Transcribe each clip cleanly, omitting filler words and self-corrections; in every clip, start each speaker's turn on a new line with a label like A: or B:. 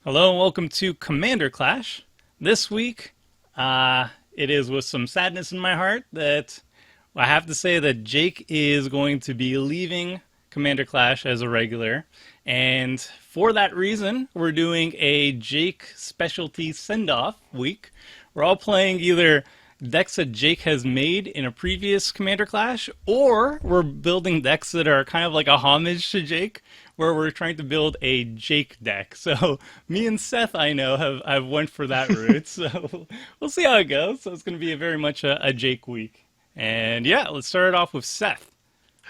A: Hello and welcome to Commander Clash. This week, it is with some sadness in my heart that I have to say that Jake is going to be leaving Commander Clash as a regular. And for that reason, we're doing a Jake specialty send-off week. We're all playing either decks that Jake has made in a previous Commander Clash, or we're building decks that are kind of like a homage to Jake, where we're trying to build a Jake deck. So me and Seth, I know, have went for that route. So we'll see how it goes. So it's going to be very much a Jake week. And yeah, let's start it off with Seth.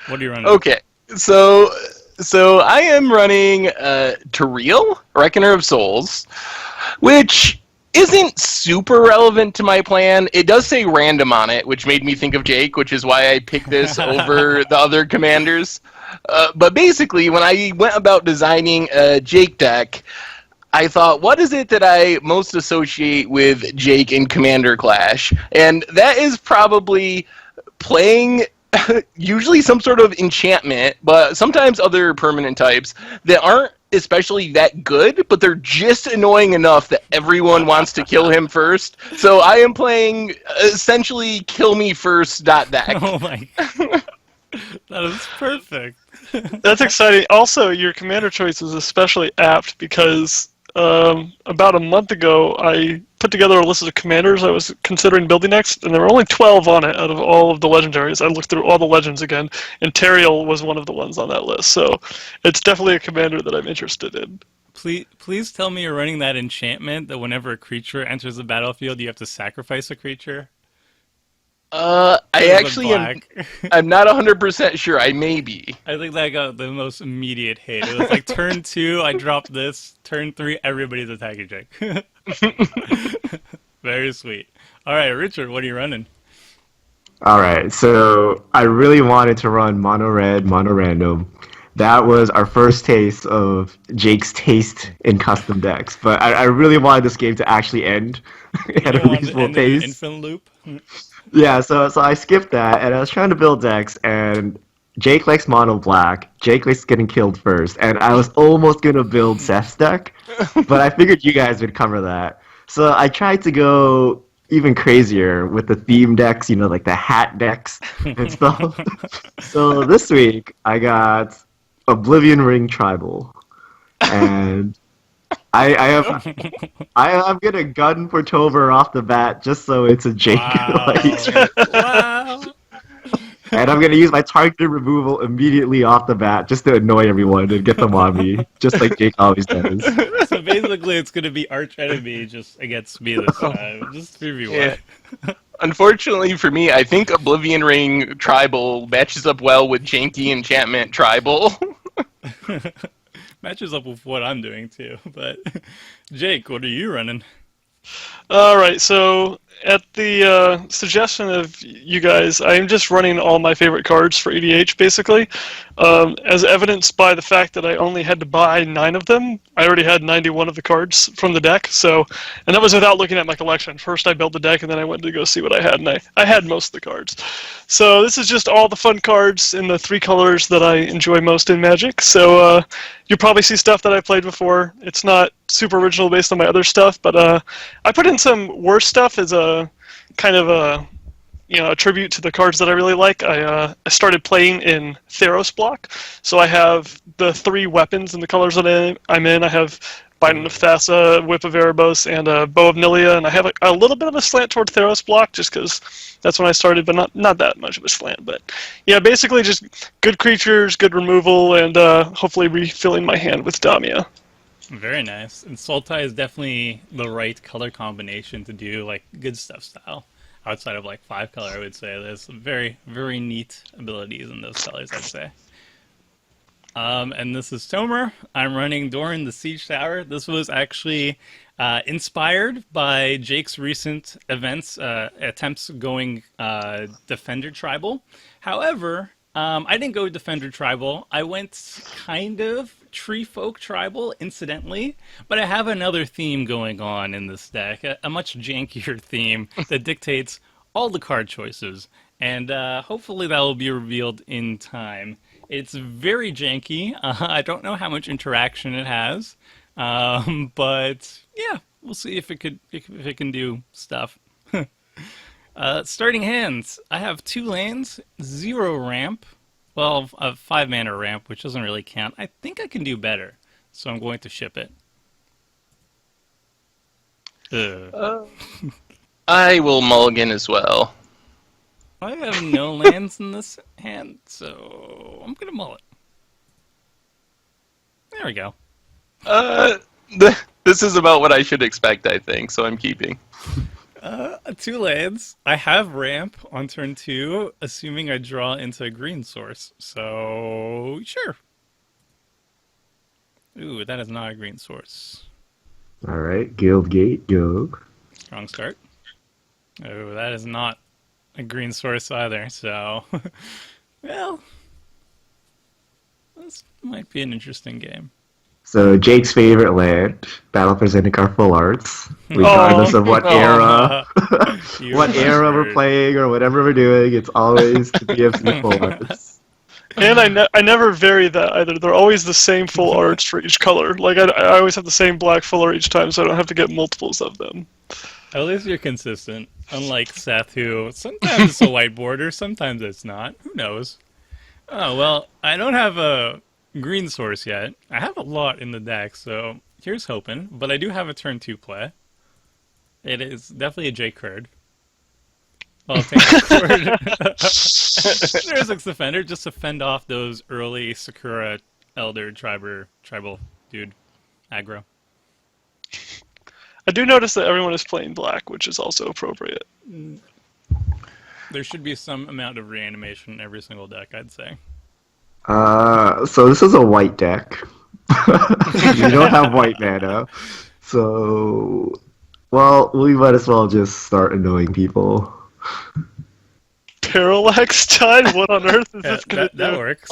A: What are you running?
B: Okay, so I am running Tariel, Reckoner of Souls, which isn't super relevant to my plan. It does say random on it, which made me think of Jake, which is why I picked this over the other commanders. But basically, when I went about designing a Jake deck, I thought, what is it that I most associate with Jake in Commander Clash? And that is probably playing usually some sort of enchantment, but sometimes other permanent types that aren't especially that good, but they're just annoying enough that everyone wants to kill him first. So I am playing essentially kill me first deck.
A: Oh my! That is perfect.
C: That's exciting. Also, your commander choice is especially apt because about a month ago, I put together a list of commanders I was considering building next, and there were only 12 on it out of all of the legendaries. I looked through all the legends again, and Tariel was one of the ones on that list. So it's definitely a commander that I'm interested in.
A: Please tell me you're running that enchantment that whenever a creature enters the battlefield, you have to sacrifice a creature.
B: I actually am.
A: Black.
B: I'm not 100% sure. I may be.
A: I think that got the most immediate hit. It was like turn 2, I dropped this. Turn 3, everybody's attacking Jake. Very sweet. All right, Richard, what are you running?
D: Alright, so I really wanted to run mono red, mono random. That was our first taste of Jake's taste in custom decks. But I really wanted this game to actually end
A: You
D: at
A: don't
D: a
A: want to
D: reasonable
A: end in an
D: pace.
A: infinite loop?
D: Yeah, so I skipped that, and I was trying to build decks, and Jake likes mono black. Jake likes getting killed first, and I was almost gonna build Seth's deck, but I figured you guys would cover that. So I tried to go even crazier with the theme decks, like the hat decks and stuff. So this week I got Oblivion Ring Tribal, and I'm gonna gun for Tober off the bat just so it's a Jake
A: Wow. Wow.
D: and I'm gonna use my targeted removal immediately off the bat just to annoy everyone and get them on me, just like Jake always does.
A: So basically, it's going to be arch enemy just against me this time. Just 3v1.
B: Yeah. Unfortunately for me, I think Oblivion Ring Tribal matches up well with Janky Enchantment Tribal.
A: Matches up with what I'm doing too. But Jake, what are you running?
C: All right, so at the suggestion of you guys, I am just running all my favorite cards for EDH, basically. As evidenced by the fact that I only had to buy 9 of them. I already had 91 of the cards from the deck, and that was without looking at my collection. First I built the deck, and then I went to go see what I had, and I had most of the cards. So this is just all the fun cards in the 3 colors that I enjoy most in Magic. So you'll probably see stuff that I played before. It's not super original based on my other stuff, but I put in some worse stuff as a kind of a tribute to the cards that I really like. I started playing in Theros block, so I have the 3 weapons in the colors that I'm in. I have Binding of Thassa, Whip of Erebos, and Bow of Nilia, and I have a little bit of a slant toward Theros block just because that's when I started, but not that much of a slant. But yeah, basically just good creatures, good removal, and hopefully refilling my hand with Damia.
A: Very nice. And Sultai is definitely the right color combination to do like good stuff style. Outside of like 5 color, I would say there's some very, very neat abilities in those colors, I'd say. And this is Tomer. I'm running Doran the Siege Tower. This was actually inspired by Jake's recent attempts going Defender Tribal. However, I didn't go Defender Tribal. I went kind of Tree Folk Tribal, incidentally, but I have another theme going on in this deck, a much jankier theme that dictates all the card choices, and hopefully that will be revealed in time. It's very janky. I don't know how much interaction it has, But yeah, we'll see if it can do stuff. Starting hands. I have 2 lanes, 0 ramp. Well, a 5 mana ramp, which doesn't really count. I think I can do better, so I'm going to ship it.
B: I will mulligan as well.
A: I have no lands in this hand, so I'm gonna mull it. There we go.
B: This is about what I should expect, I think, so I'm keeping.
A: 2 lands. I have ramp on turn 2, assuming I draw into a green source. So, sure. Ooh, that is not a green source.
D: Alright, Guild Gate, go.
A: Strong start. Oh, that is not a green source either, so... well... this might be an interesting game.
D: So Jake's favorite land, Battle for Zendikar Full Arts, regardless of what era, what era we're playing or whatever we're doing, it's always the DFC Full Arts.
C: And I never vary that either. They're always the same full arts for each color. Like I always have the same black full art each time, so I don't have to get multiples of them.
A: At least you're consistent, unlike Seth, who sometimes it's a white border, sometimes it's not. Who knows? Oh, well, I don't have a green source yet. I have a lot in the deck, so here's hoping. But I do have a turn 2 play. It is definitely a J card. Well, there's X Defender just to fend off those early Sakura Elder tribal dude aggro.
C: I do notice that everyone is playing black, which is also appropriate.
A: There should be some amount of reanimation in every single deck, I'd say.
D: So this is a white deck. You don't have white mana. So, well, we might as well just start annoying people.
C: Parallax Tide? What on earth is this going to do?
A: That works.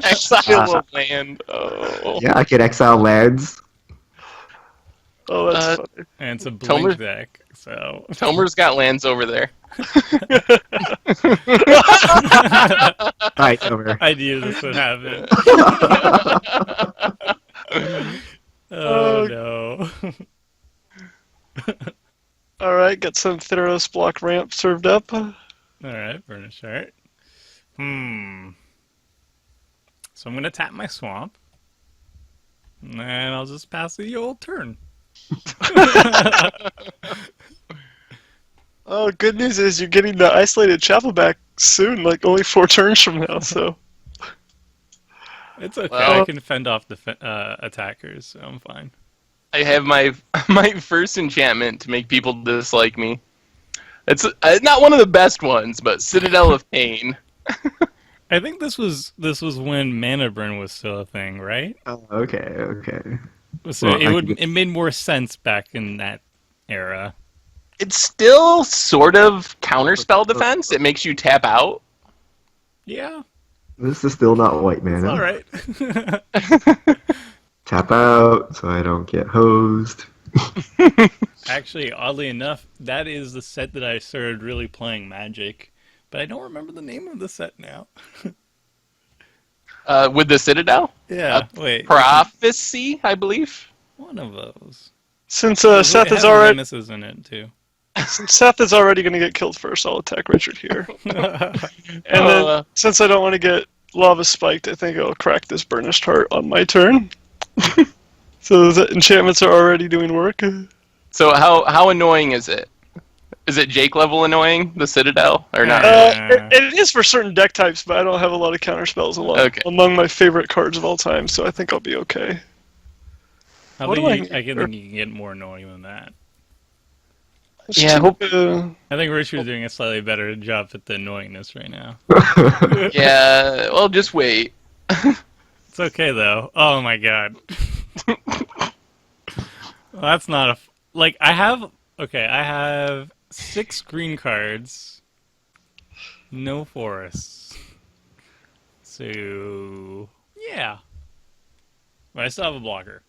B: Exile a land. Oh.
D: Yeah, I can exile lands.
C: Oh, that's funny.
A: And it's a blink
B: Tomer-
A: deck, so...
B: Tomer's got lands over there.
D: Alright, over.
A: I knew this would happen. Oh, no.
C: Alright, got some Theros block ramp served up.
A: Alright, burnish art. So I'm going to tap my swamp. And I'll just pass the old turn.
C: Oh, good news is you're getting the isolated chapel back soon, like only 4 turns from now, so...
A: It's okay,
B: Well,
A: I can fend off the attackers, so I'm fine.
B: I have my first enchantment to make people dislike me. It's not one of the best ones, but Citadel of Pain.
A: I think this was when Mana Burn was still a thing, right?
D: Oh, okay.
A: So
D: Well,
A: it made more sense back in that era.
B: It's still sort of counterspell defense. It makes you tap out.
A: Yeah,
D: This is still not white mana.
A: all right.
D: Tap out so I don't get hosed.
A: Actually, oddly enough, that is the set that I started really playing Magic, but I don't remember the name of the set now.
B: With the Citadel?
A: Yeah, wait.
B: Prophecy, I believe.
A: One of those.
C: Since Seth is already
A: Nemesis in it too.
C: Seth is already going to get killed first, I'll attack Richard here. And then, since I don't want to get lava spiked, I think I'll crack this burnished heart on my turn. So the enchantments are already doing work.
B: So how annoying is it? Is it Jake level annoying, the Citadel, or not?
C: It is for certain deck types, but I don't have a lot of counterspells among my favorite cards of all time, so I think I'll be okay.
A: I think you can get more annoying than that.
B: Yeah,
A: I think Richard's doing a slightly better job at the annoyingness right now.
B: yeah, well, just wait.
A: It's okay though. Oh my god. Well, that's not a I have 6 green cards, no forests. So yeah, but I still have a blocker.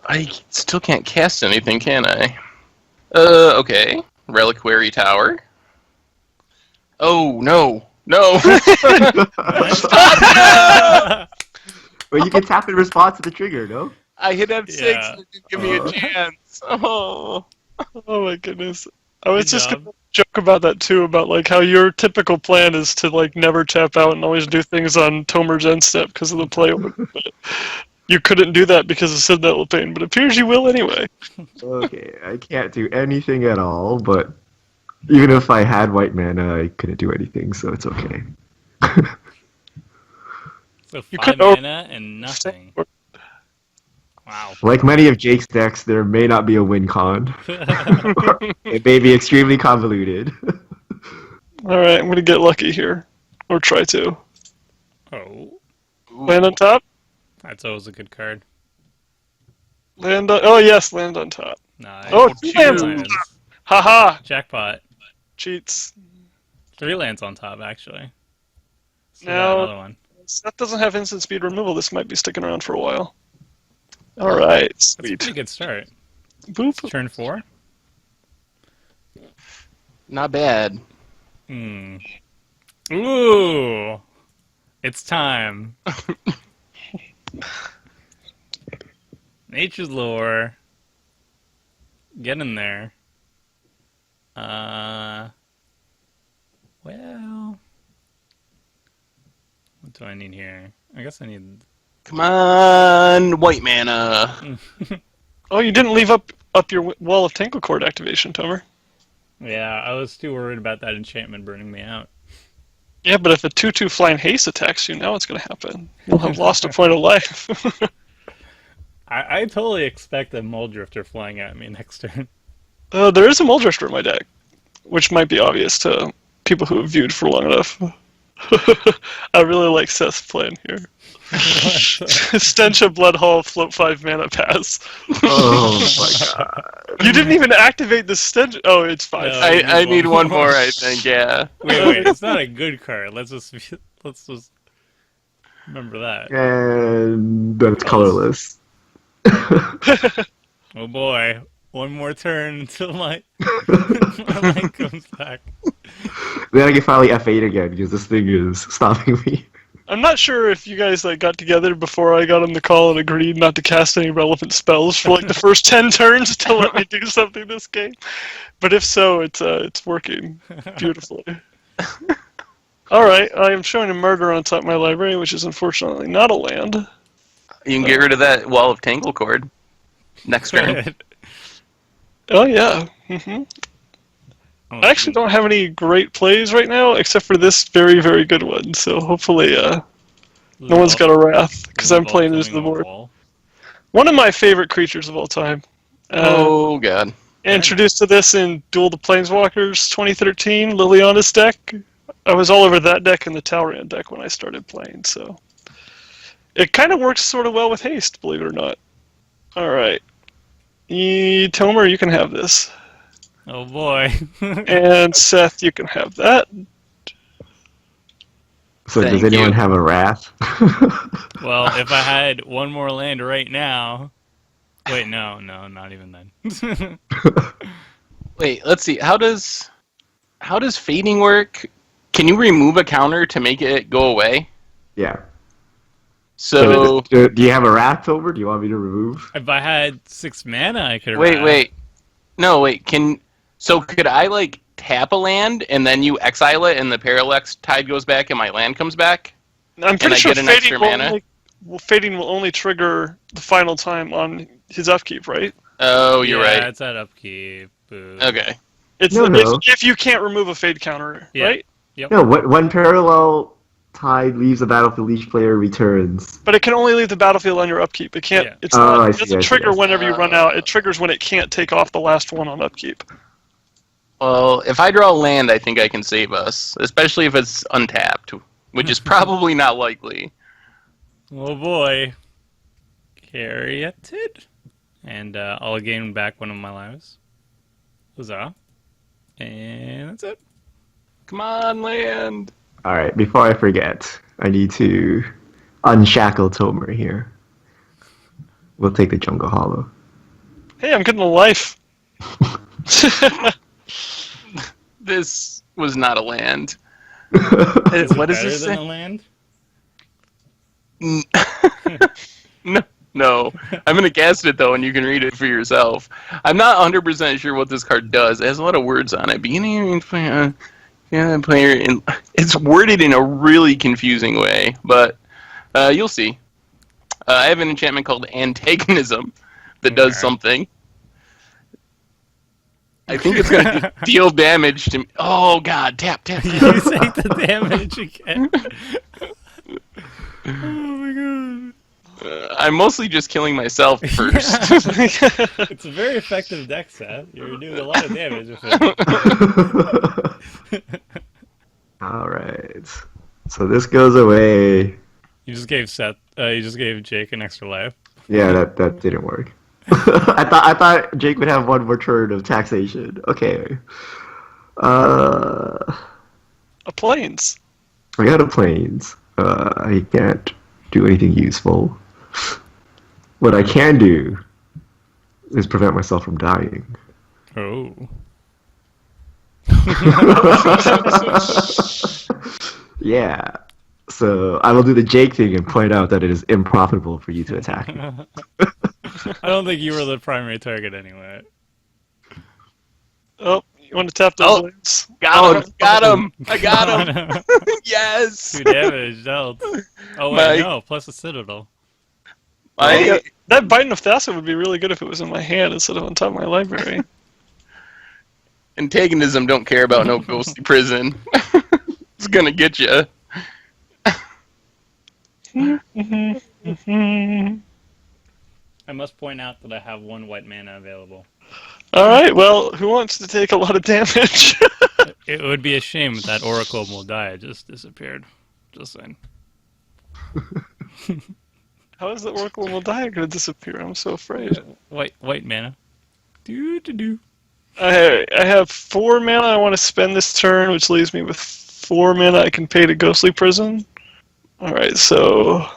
B: I still can't cast anything, can I? Okay. Reliquary Tower. Oh, no. No!
D: But you can tap in response to the trigger, no?
B: I hit F6
A: Yeah.
B: and it didn't give me a chance. Oh.
C: Oh my goodness. I was
A: Good
C: just
A: job.
C: gonna joke about that too, about like how your typical plan is to like never tap out and always do things on Tomer's end step because of the play order. But you couldn't do that because of Sendoff Pain, but it appears you will anyway.
D: Okay, I can't do anything at all, but even if I had white mana, I couldn't do anything, so it's okay.
A: So
C: You
A: 5
C: could- or-
A: mana and nothing. Wow.
D: Like many of Jake's decks, there may not be a win con. It may be extremely convoluted.
C: Alright, I'm gonna get lucky here. Or try to.
A: Oh,
C: Land on top?
A: that's always a good card.
C: Land on. Oh, yes, land on top.
A: Nice.
C: Oh,
A: Two
C: 2 lands on
A: lands.
C: top. Haha!
A: Jackpot.
C: Cheats.
A: 3 lands on top, actually. So
C: Now-
A: another one.
C: Seth doesn't have instant speed removal. This might be sticking around for a while. Alright,
A: That's a
C: sweet.
A: pretty good start.
C: Boop.
A: Turn 4.
B: Not bad.
A: Hmm. Ooh. It's time. Nature's lore. Get in there. Well. What do I need here? I guess I need.
B: Come on, white mana.
C: Oh, you didn't leave up your wall of Tangle Cord activation, Tomer.
A: Yeah, I was too worried about that enchantment burning me out.
C: Yeah, but if a 2/2 flying haste attacks you, now what's going to happen? You'll have lost a point of life.
A: I totally expect a Muldrifter flying at me next turn.
C: There is a Muldrifter in my deck, which might be obvious to people who have viewed for long enough. I really like Seth's plan here. Stench of Bloodhall, float 5 mana, pass.
D: Oh my god.
C: You didn't even activate the Stench. Oh, it's 5.
A: No.
B: I need one more, I think, yeah.
A: Wait, it's not a good card. Let's just remember that.
D: And then it's colorless.
A: Oh boy, one more turn until my light comes back.
D: Then I can finally F8 again because this thing is stopping me.
C: I'm not sure if you guys like got together before I got on the call and agreed not to cast any relevant spells for like the first 10 turns to let me do something this game. But if so, it's working beautifully. All right, I am showing a murder on top of my library, which is unfortunately not a land.
B: You can get rid of that wall of Tangle Cord next turn.
C: Oh yeah. I actually don't have any great plays right now, except for this very, very good one. So hopefully, no one's got a wrath because I'm playing this the board. One of my favorite creatures of all time.
B: Oh god.
C: Introduced to this in Duel the Planeswalkers 2013, Liliana's deck. I was all over that deck and the Tariel deck when I started playing, so it kind of works sort of well with haste, believe it or not. All right, Tomer, you can have this.
A: Oh boy.
C: And Seth, you can have that.
D: So
B: Thank
D: does anyone
B: you.
D: have a wrath?
A: Well, if I had one more land right now. Wait, no, not even then.
B: Wait, let's see. How does fading work? Can you remove a counter to make it go away?
D: Yeah.
B: So
D: do you have a wrath over? Do you want me to remove?
A: If I had 6 mana, I could.
B: wait. No, wait. Could I like tap a land and then you exile it and the parallax tide goes back and my land comes back?
C: I'm pretty
B: I
C: sure
B: get an
C: fading
B: extra
C: will,
B: mana?
C: fading will only trigger the final time on his upkeep, right?
B: Oh, you're
A: Yeah,
B: right.
A: it's at upkeep. Boo.
B: Okay.
C: It's
D: No, no.
C: if you can't remove a fade counter,
A: Yeah.
C: right?
D: No, when parallel tide leaves the battlefield, each player returns.
C: But it can only leave the battlefield on your upkeep. It can't.
A: Yeah.
C: It's
D: Oh,
C: not.
D: I
C: It
D: see,
C: doesn't
D: I see,
C: trigger
D: I see.
C: whenever you run out. It triggers when it can't take off the last one on upkeep.
B: Well, if I draw land, I think I can save us, especially if it's untapped, which is probably not likely.
A: Oh boy. Carrieted. And I'll gain back one of my lives. Huzzah. And that's it.
B: Come on, land.
D: All right, before I forget, I need to unshackle Tomer here. We'll take the Jungle Hollow.
C: Hey, I'm getting a life.
B: This was not a land.
A: Is it
B: What does
A: better
B: this
A: than
B: say?
A: a land?
B: No. I'm going to cast it, though, and you can read it for yourself. I'm not 100% sure what this card does. It has a lot of words on it. Beginning player, it's worded in a really confusing way, but you'll see. I have an enchantment called Antagonism that does something. I think it's going to deal damage to me. Oh, God. Tap.
A: You take the damage again. Oh, my God.
B: I'm mostly just killing myself first.
A: It's a very effective deck, Seth. You're doing a lot of damage with it.
D: All right. So this goes away.
A: You just gave Jake an extra life.
D: Yeah, that didn't work. I thought Jake would have one more turn of taxation. Okay.
C: A plains.
D: I got a plains. I can't do anything useful. What I can do is prevent myself from dying.
A: Oh.
D: Yeah. So I will do the Jake thing and point out that it is improfitable for you to attack me.
A: I don't think you were the primary target anyway.
C: Oh, you want to tap those lands?
B: Got him! I got him! Yes!
A: 2 damage dealt. Oh wait, no, plus a citadel.
C: That Biting of Thassa would be really good if it was in my hand instead of on top of my library.
B: Antagonism don't care about no ghostly prison. It's gonna get you.
A: I must point out that I have 1 white mana available.
C: Alright, well, who wants to take a lot of damage?
A: It would be a shame if that Oracle will die just disappeared. Just saying.
C: How is the Oracle will die going to disappear? I'm so afraid.
A: White mana. Do.
C: I have 4 mana I want to spend this turn, which leaves me with 4 mana I can pay to Ghostly Prison. Alright, so...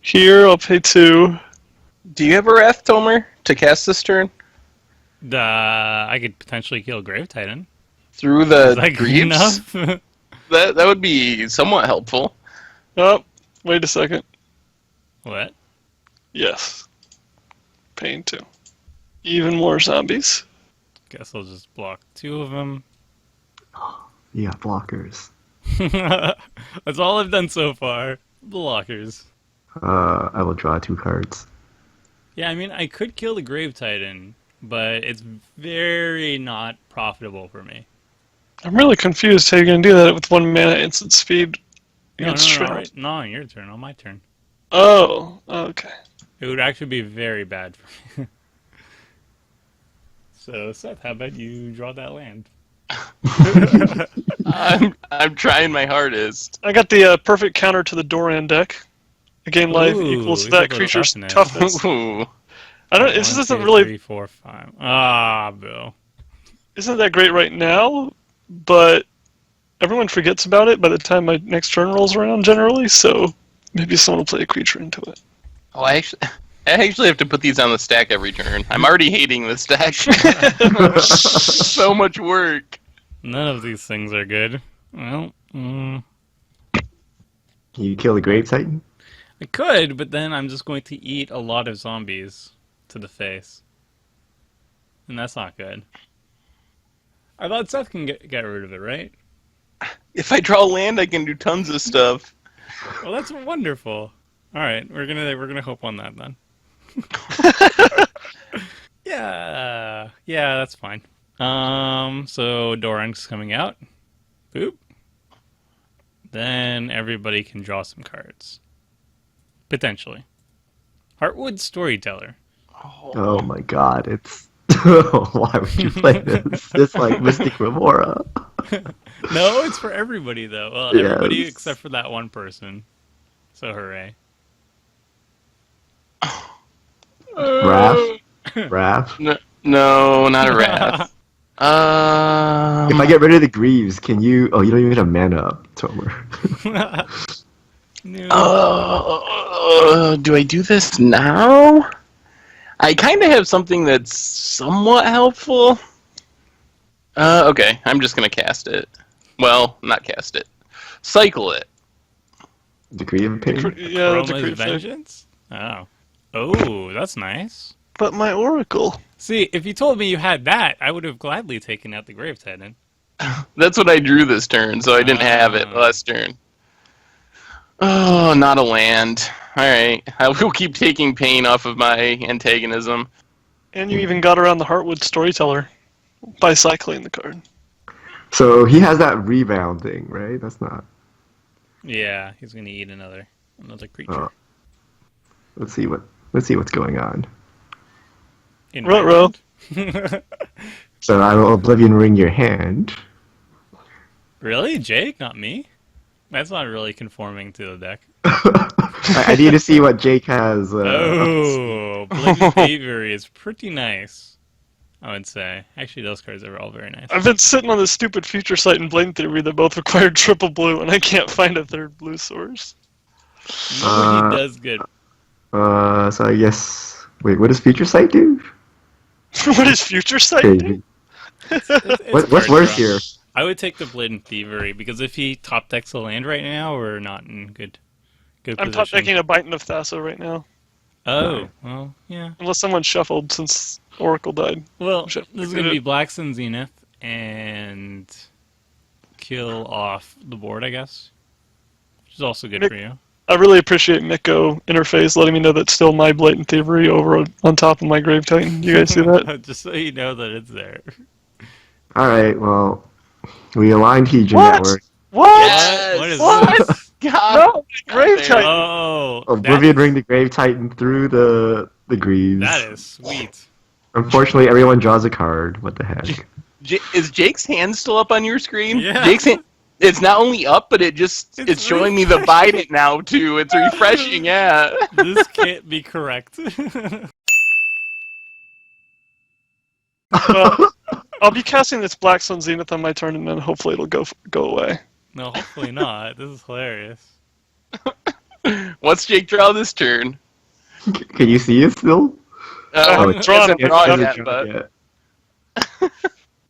C: Here, I'll pay 2.
B: Do you have a Wrath Tomer to cast this turn?
A: I could potentially kill Grave Titan.
B: Through the
A: Is that good
B: Greaves?
A: enough?
B: That would be somewhat helpful.
C: Oh, wait a second.
A: What?
C: Yes. Paying 2. Even more zombies.
A: Guess I'll just block 2 of them.
D: Yeah, blockers.
A: That's all I've done so far. Blockers.
D: I will draw 2 cards.
A: Yeah, I mean, I could kill the Grave Titan, but it's very not profitable for me.
C: I'm really confused how you're going to do that with 1 mana instant speed against Shroud.
A: Right. No, on your turn, on my turn.
C: Oh, okay.
A: It would actually be very bad for me. So, Seth, how about you draw that land?
B: I'm trying my hardest.
C: I got the perfect counter to the Doran deck. Gain life
A: Ooh,
C: equals
A: you
C: that
A: got a little
C: creature's
A: toughness.
C: toughness.
B: Ooh.
C: I don't. This
A: 1,
C: doesn't
A: 2,
C: really.
A: 3, 4, 5. Ah, Bill.
C: Isn't that great right now? But everyone forgets about it by the time my next turn rolls around. Generally, so maybe someone will play a creature into it.
B: Oh, I actually have to put these on the stack every turn. I'm already hating the stack. So much work.
A: None of these things are good. Well,
D: Can you kill the Grave Titan?
A: I could, but then I'm just going to eat a lot of zombies to the face. And that's not good. I thought Seth can get rid of it, right?
B: If I draw land, I can do tons of stuff.
A: Well, that's wonderful. All right, we're gonna hope on that then. Yeah, that's fine. So Doran's coming out. Boop. Then everybody can draw some cards. Potentially. Heartwood Storyteller.
D: Oh my god, it's... Why would you play this? It's like Mystic Remora.
A: No, it's for everybody though. Well,
D: Yes.
A: everybody except for that one person. So hooray.
D: Wrath? Wrath?
B: No, not a wrath.
D: If I get rid of the Greaves, can you... Oh, you don't even have mana up, Tomer.
A: No.
B: Do I do this now? I kind of have something that's somewhat helpful. Okay, I'm just going to cast it. Well, not cast it. Cycle it.
D: Decree of Pain.
C: Yeah, the
A: Chroma's
C: Decree of Fate.
A: Vengeance? Oh. Oh, that's nice.
C: But my Oracle.
A: See, if you told me you had that, I would have gladly taken out the Grave Titan.
B: That's what I drew this turn, so I didn't have it last turn. Oh, not a land. Alright, I will keep taking pain off of my antagonism.
C: And you even got around the Heartwood Storyteller by cycling the card.
D: So he has that rebound thing, right? That's not.
A: Yeah, he's gonna eat another creature.
D: Oh. Let's see what's going on.
A: In
C: Ruh-roh.
A: my hand.
D: So I will Oblivion Ring your hand.
A: Really? Jake? Not me? That's not really conforming to the deck.
D: I need to see what Jake has.
A: Oh, Blatant Thievery is pretty nice, I would say. Actually, those cards are all very nice.
C: I've been sitting on this stupid future site in Blatant Theory that both required triple blue, and I can't find a third blue source.
A: Nobody does good.
D: So I guess. Wait, what does Future Sight do?
C: What does future site do?
D: What's
A: card
D: worse
A: draw.
D: here?
A: I would take the Blatant Thievery, because if he top decks a land right now, we're not in good
C: I'm
A: position.
C: top decking a Biton of Thassa right now.
A: Oh, well, yeah.
C: Unless someone shuffled since Oracle died.
A: Well,
C: Shit.
A: this is going to be Black Sun Zenith and kill off the board, I guess. Which is also good for you.
C: I really appreciate Miko Interface letting me know that's still my Blatant Thievery over on top of my Grave Titan. You guys see that?
A: Just so you know that it's there.
D: Alright, well, we aligned Hedron
C: What?
D: Network.
C: What?
B: Yes!
A: What is
C: What?
A: this?
B: God!
C: No, Grave
B: damn.
C: Titan.
A: Oh,
D: Oblivion Ring the Grave Titan through the Greaves.
A: that is sweet.
D: Unfortunately, everyone draws a card. What the heck?
B: Is Jake's hand still up on your screen?
A: Yeah.
B: Jake's hand. It's not only up, but it's showing me the Biden now too. It's refreshing, yeah.
A: This can't be correct.
C: Well, I'll be casting this Black Sun Zenith on my turn, and then hopefully it'll go away.
A: No, hopefully not. This is hilarious.
B: What's Jake draw this turn?
D: Can you see it still?
C: Oh,
B: It
C: it's drawn.
B: hasn't
C: It's
B: drawn
C: drawn
B: yet,
D: Hasn't
B: but
D: drawn yet.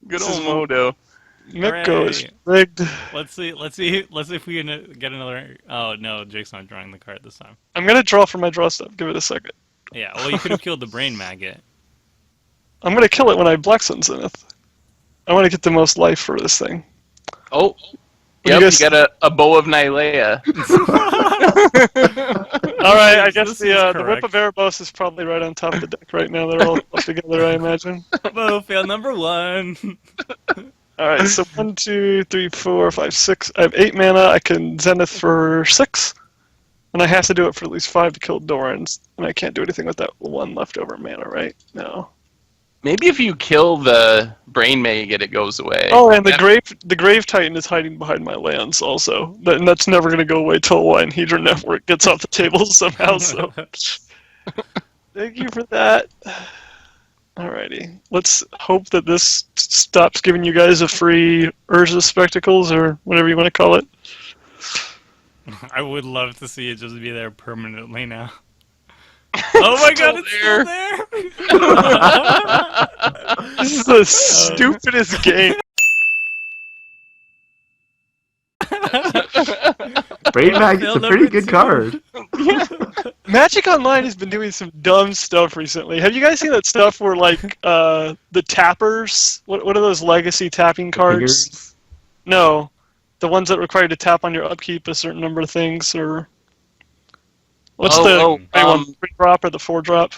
B: good
C: This
B: old
C: is-
B: Modo.
C: Miko is
A: Hooray.
C: rigged.
A: Let's see if we can get another. Oh no, Jake's not drawing the card this time.
C: I'm gonna draw for my draw stuff. Give it a second.
A: Yeah, well, you could have killed the Brain Maggot.
C: I'm gonna kill it when I Black Sun Zenith. I want to get the most life for this thing.
B: Oh,
C: you
B: yep,
C: guys-
B: you got a bow of Nylea.
C: All right, I guess
A: This
C: the
A: is
C: Whip
A: correct.
C: of Erebos is probably right on top of the deck right now. They're all up together, I imagine.
A: Whoa, fail number one.
C: All right, so 1, 2, 3, 4, 5, 6. I have 8 mana. I can Zenith for 6, and I have to do it for at least 5 to kill Doran's, and I can't do anything with that 1 leftover mana, right? No.
B: Maybe if you kill the Brain Maggot, it goes away.
C: Oh, and the Grave Titan is hiding behind my lands also, and that's never going to go away till Wine Hedron Network gets off the table somehow. So, thank you for that. Alrighty, let's hope that this stops giving you guys a free Urza Spectacles or whatever you want to call it.
A: I would love to see it just be there permanently now. Oh my god, it's still there!
C: This is the stupidest game.
D: Brain Maggot's a pretty good card.
C: Magic Online has been doing some dumb stuff recently. Have you guys seen that stuff where, like, the tappers? What are those legacy tapping cards?
D: Fingers.
C: No, the ones that require you to tap on your upkeep a certain number of things, or what's the 3-drop or the 4-drop?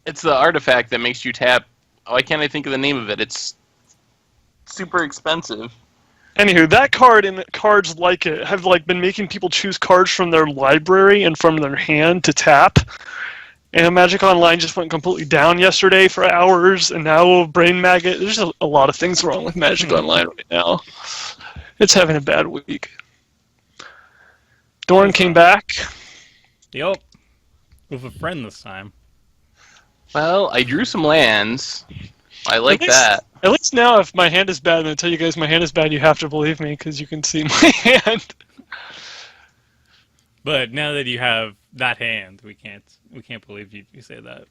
B: It's the artifact that makes you tap. Why can't I think of the name of it? It's super expensive.
C: Anywho, that card and cards like it have been making people choose cards from their library and from their hand to tap. And Magic Online just went completely down yesterday for hours, and now Brain Maggot. There's a lot of things wrong with Magic Online right now. It's having a bad week. Doran came back.
A: Yep. With a friend this time.
B: Well, I drew some lands. I like that.
C: At least now, if my hand is bad, and I tell you guys my hand is bad, you have to believe me because you can see my hand.
A: But now that you have that hand, we can't believe you say that.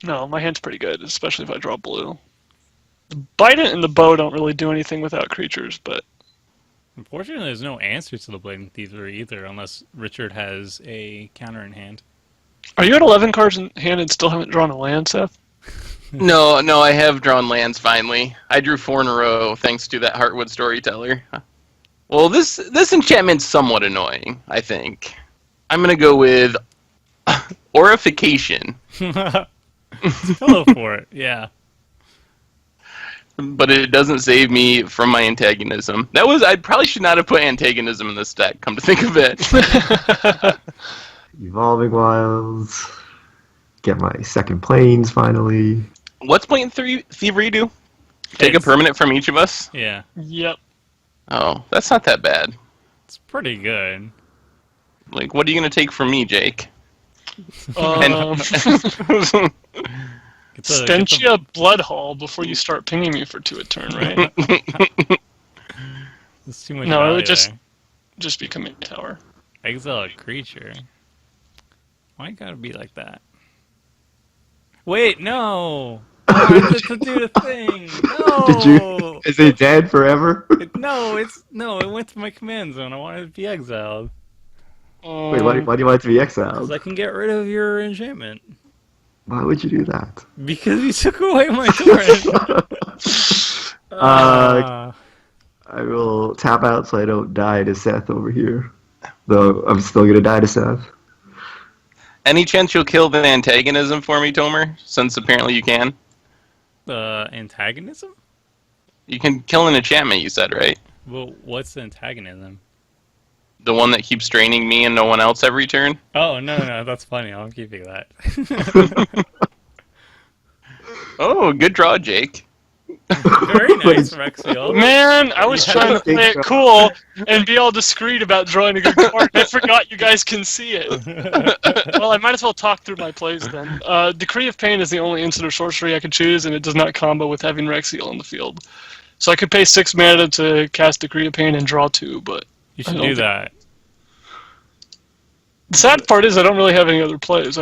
C: No, my hand's pretty good, especially if I draw blue. The Bident and the bow don't really do anything without creatures, but
A: Unfortunately, there's no answer to the Blatant Thievery either, unless Richard has a counter in hand.
C: Are you at 11 cards in hand and still haven't drawn a land, Seth?
B: No, I have drawn lands finally. I drew 4 in a row thanks to that Heartwood Storyteller. Well, this enchantment's somewhat annoying, I think. I'm gonna go with Orification.
A: Hello for it, yeah.
B: But it doesn't save me from my antagonism. I probably should not have put antagonism in this deck, come to think of it.
D: Evolving Wilds. Get my second planes finally.
B: What's Blatant Thievery do? Take a
A: It's-
B: permanent from each of us?
A: Yeah,
C: Yep.
B: Oh, that's not that bad.
A: it's pretty good.
B: Like, what are you gonna take from me, Jake?
A: Get the-
C: Stentia Bloodhall before you start pinging me for 2 a turn, right?
A: It's too much
C: No, it
A: value
C: would just-
A: there.
C: Just become a tower.
A: Exile a creature. Why you gotta be like that? Wait, no! I wanted to do the thing! No!
D: Did you? Is it dead forever?
A: No, it went to my command zone. I wanted it to be exiled.
D: Wait, why do you want it to be
A: Because
D: exiled?
A: I can get rid of your enchantment.
D: Why would you do that?
A: Because you took away my Doran.
D: I will tap out so I don't die to Seth over here. Though I'm still gonna die to Seth.
B: Any chance you'll kill the antagonism for me, Tomer? Since apparently you can.
A: Antagonism?
B: You can kill an enchantment, you said, right?
A: Well, what's the antagonism?
B: The one that keeps draining me and no one else every turn?
A: Oh, no, that's funny. I'm keeping that.
B: Oh, good draw, Jake.
A: Very nice, Rexiel.
C: Man, I was
A: Yeah.
C: trying to play it cool and be all discreet about drawing a good card. I forgot you guys can see it. Well, I might as well talk through my plays then. Decree of Pain is the only instant or sorcery I could choose, and it does not combo with having Rexiel on the field. So I could pay 6 mana to cast Decree of Pain and draw 2, but
A: You
C: I
A: should
C: don't
A: do
C: think-
A: that.
C: the sad part is I don't really have any other plays.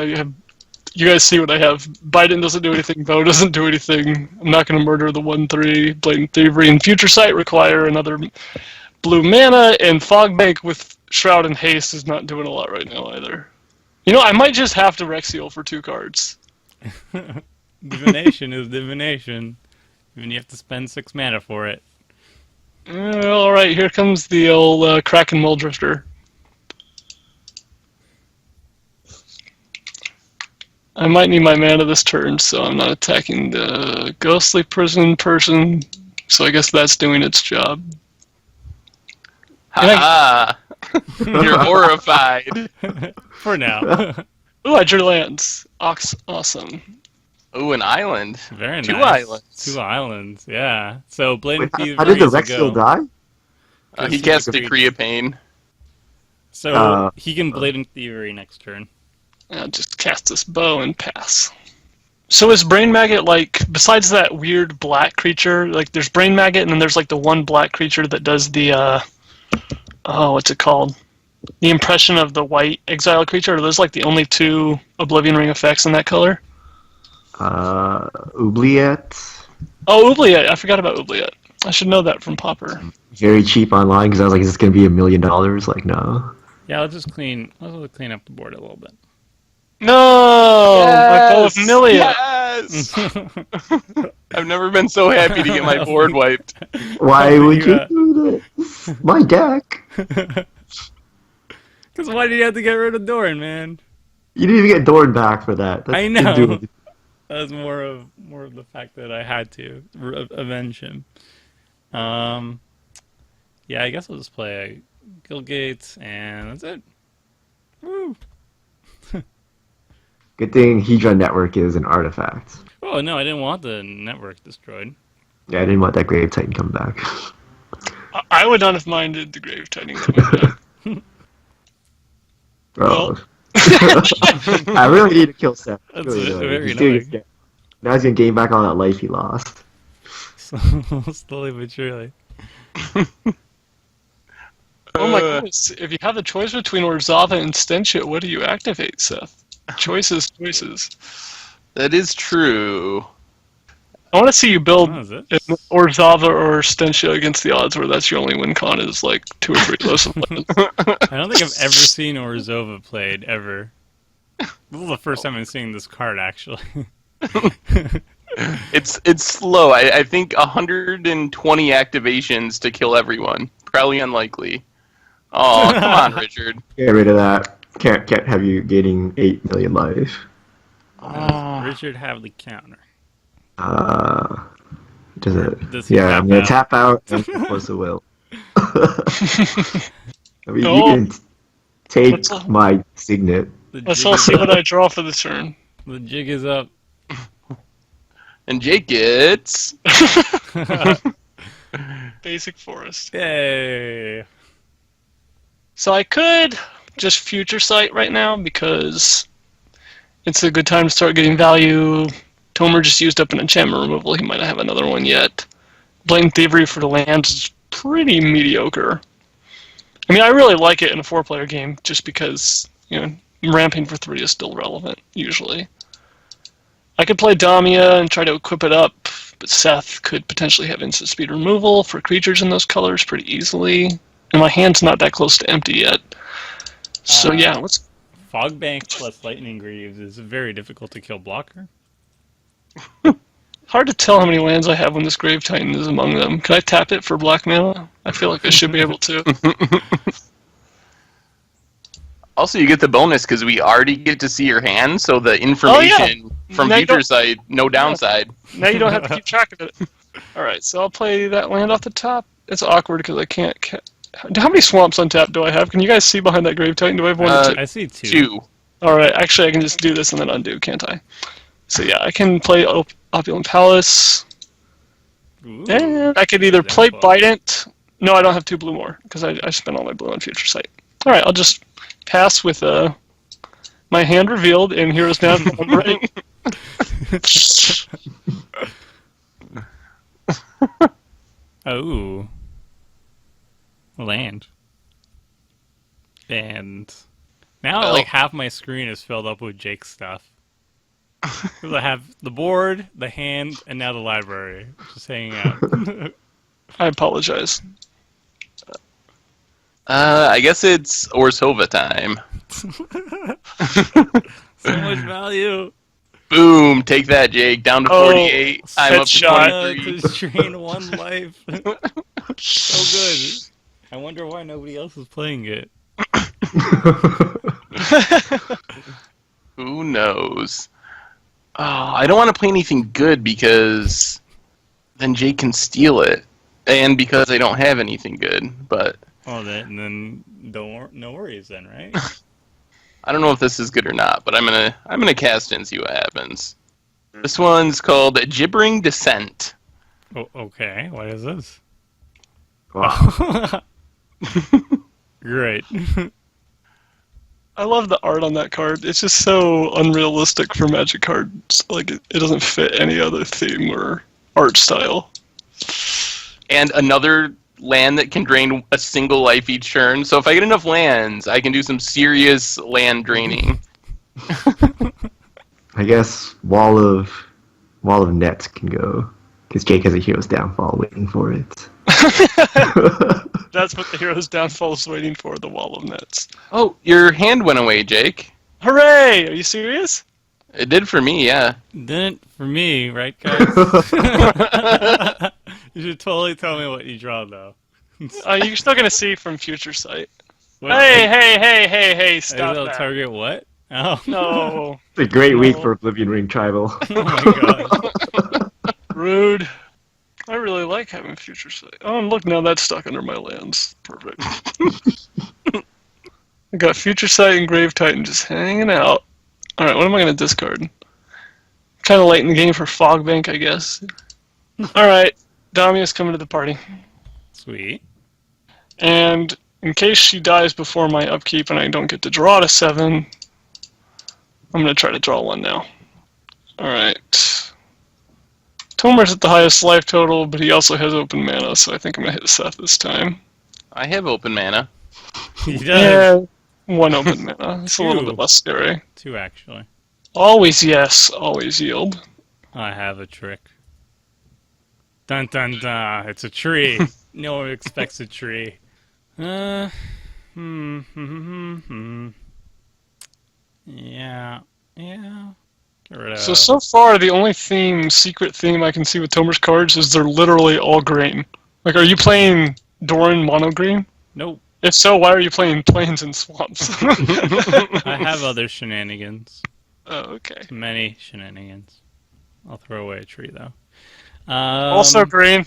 C: You guys see what I have. Biden doesn't do anything, Bo doesn't do anything. I'm not going to murder the 1/3. Blatant Thievery and Future Sight require another blue mana, and Fogbank with Shroud and Haste is not doing a lot right now either. You know, I might just have to Rexiel for 2 cards.
A: Divination is divination. Even you have to spend 6 mana for it.
C: Alright, here comes the old Kraken Muldrifter. I might need my mana this turn, so I'm not attacking the Ghostly Prison person, so I guess that's doing its job.
B: Ha You're horrified.
A: For now.
C: Ooh, I drew lands. Awesome.
B: Ooh, an island.
A: Very nice.
B: 2 islands.
A: 2 islands, yeah. So Blatant
D: Wait,
A: Thievery
D: how did the
A: is a
D: Rexiel
A: go.
D: die?
B: He cast Decree of Pain.
A: So he can Blatant Thievery next turn.
C: I'll just cast this bow and pass. So is Brain Maggot, like, besides that weird black creature, like, there's Brain Maggot, and then there's, like, the one black creature that does the, what's it called? The impression of the white exile creature? Are those, like, the only 2 Oblivion Ring effects in that color?
D: Oubliette.
C: Oh, Oubliette. I forgot about Oubliette. I should know that from Popper.
D: Very cheap online because I was like, is this gonna be $1 million? Like, no.
A: Yeah, let's clean up the board a little bit.
C: No! My bow of Millia!
B: Yes! I've never been so happy to get my board wiped.
D: Why would you
A: Yeah.
D: do this? My deck.
A: Because why did you have to get rid of Doran, man?
D: You didn't even get Doran back for that.
A: I
D: didn't
A: know.
D: do anything.
A: That was more of the fact that I had to avenge him. Yeah, I guess I'll just play Guildgate, and that's it. Woo!
D: Good thing Hedron Network is an artifact.
A: Oh no, I didn't want the network destroyed.
D: Yeah, I didn't want that Grave Titan come back.
C: I would not have minded the Grave Titan coming back.
D: Bro. I really need to kill Seth.
A: That's
D: Really, really.
A: very
D: He's doing
A: annoying.
D: his- Now he's gonna gain back all that life he lost.
A: So, slowly but surely.
C: Oh my goodness, if you have the choice between Orzava and Stenchit, what do you activate, Seth? Choices.
B: That is true.
C: I want to see you build
A: What is it?
C: or Zava or Stentia against the odds where that's your only win con is like 2 or 3 low supplements.
A: I don't think I've ever seen Orzhova played, ever. This is the first time I'm seeing this card, actually.
B: It's slow. I think 120 activations to kill everyone. Probably unlikely. Oh, come on, Richard.
D: Get rid of that. Can't have you gaining 8 million life.
A: Richard have the counter.
D: Does it?
A: Does he
D: Yeah,
A: tap
D: I'm gonna
A: out?
D: tap out and force a will. I mean,
C: Oh.
D: you can take
C: What's up?
D: my signet.
A: The
C: Let's
A: jig
C: all
A: is
C: see
A: up.
C: what I draw for the turn.
A: The jig is up.
B: And Jake gets...
C: Basic Forest.
A: Yay!
C: So I could just Future Sight right now because it's a good time to start getting value. Tomer just used up an enchantment removal. He might not have another one yet. Blatant Thievery for the land is pretty mediocre. I mean, I really like it in a 4-player game just because, ramping for 3 is still relevant, usually. I could play Damia and try to equip it up, but Seth could potentially have instant speed removal for creatures in those colors pretty easily. And my hand's not that close to empty yet. So yeah, let's...
A: Fogbank plus Lightning Greaves is a very difficult to kill blocker.
C: Hard to tell how many lands I have when this Grave Titan is among them. Can I tap it for black mana? I feel like I should be able to.
B: Also, you get the bonus because we already get to see your hand, so the information from
C: Now you
B: Future
C: don't-
B: Sight, no downside.
C: Now you don't have to keep track of it. Alright, so I'll play that land off the top. It's awkward because I can't... How many swamps on tap do I have? Can you guys see behind that Grave Titan? Do I have one or two?
A: I see 2.
B: 2.
C: Alright, actually I can just do this and then undo, can't I? So yeah, I can play Opulent Palace.
A: Ooh.
C: And I could either
A: That's
C: play
A: fun.
C: Bident. No, I don't have 2 blue more because I spent all my blue on Future Sight. Alright, I'll just pass with my hand revealed and Heroes Down from the right.
A: Oh. Land. And now
B: Well-
A: like half my screen is filled up with Jake's stuff. 'Cause I have the board, the hand, and now the library. Just hanging out.
C: I apologize.
B: I guess it's Orzhova time.
A: So much value.
B: Boom! Take that, Jake. Down to
C: Oh,
B: 48. I'm up to
C: headshot.
B: 23.
A: To drain 1 life. So good. I wonder why nobody else is playing it.
B: Who knows? Oh, I don't want to play anything good because then Jake can steal it, and because I don't have anything good. But
A: Oh, then no worries then, right?
B: I don't know if this is good or not. But I'm gonna cast it and see what happens. This one's called Gibbering Descent.
A: Oh, okay. What is this?
D: Wow.
A: Great.
C: I love the art on that card. It's just so unrealistic for Magic cards. Like, it doesn't fit any other theme or art style.
B: And another land that can drain a single life each turn. So if I get enough lands, I can do some serious land draining.
D: I guess Wall of Nets can go because Jake has a Hero's Downfall waiting for it.
C: That's what the Hero's Downfall is waiting for, the Wall of Nets.
B: Oh, your hand went away, Jake.
C: Hooray! Are you serious?
B: It did for me, yeah.
A: Didn't for me, right, guys? You should totally tell me what you draw, though.
C: You're still gonna see from Future Sight.
A: What,
C: Hey,
A: is
C: stop
A: that
C: that.
A: target what? Oh.
C: No.
D: It's a great week
C: No.
D: for Oblivion Ring Tribal.
A: Oh my god.
C: Rude. I really like having Future Sight. Oh, and look, now that's stuck under my lands. Perfect. I got Future Sight and Grave Titan just hanging out. Alright, what am I going to discard? Kind of late in the game for Fogbank, I guess. Alright, Damia's coming to the party.
A: Sweet.
C: And in case she dies before my upkeep and I don't get to draw to 7, I'm going to try to draw 1 now. Alright. Tomer's at the highest life total, but he also has open mana, so I think I'm going to hit Seth this time.
B: I have open mana.
A: He does.
C: Yeah, 1 open mana. It's a little
A: 2.
C: bit less scary.
A: 2, actually.
C: Always yes, always yield.
A: I have a trick. Dun dun dun. It's a tree. No one expects a tree. Uh, hmm. Yeah. Yeah. Get rid of.
C: So far, the only secret theme I can see with Tomer's cards is they're literally all green. Like, are you playing Doran mono green?
A: Nope.
C: If so, why are you playing plains and swamps?
A: I have other shenanigans.
C: Oh, okay.
A: Many shenanigans. I'll throw away a tree though.
C: Also green.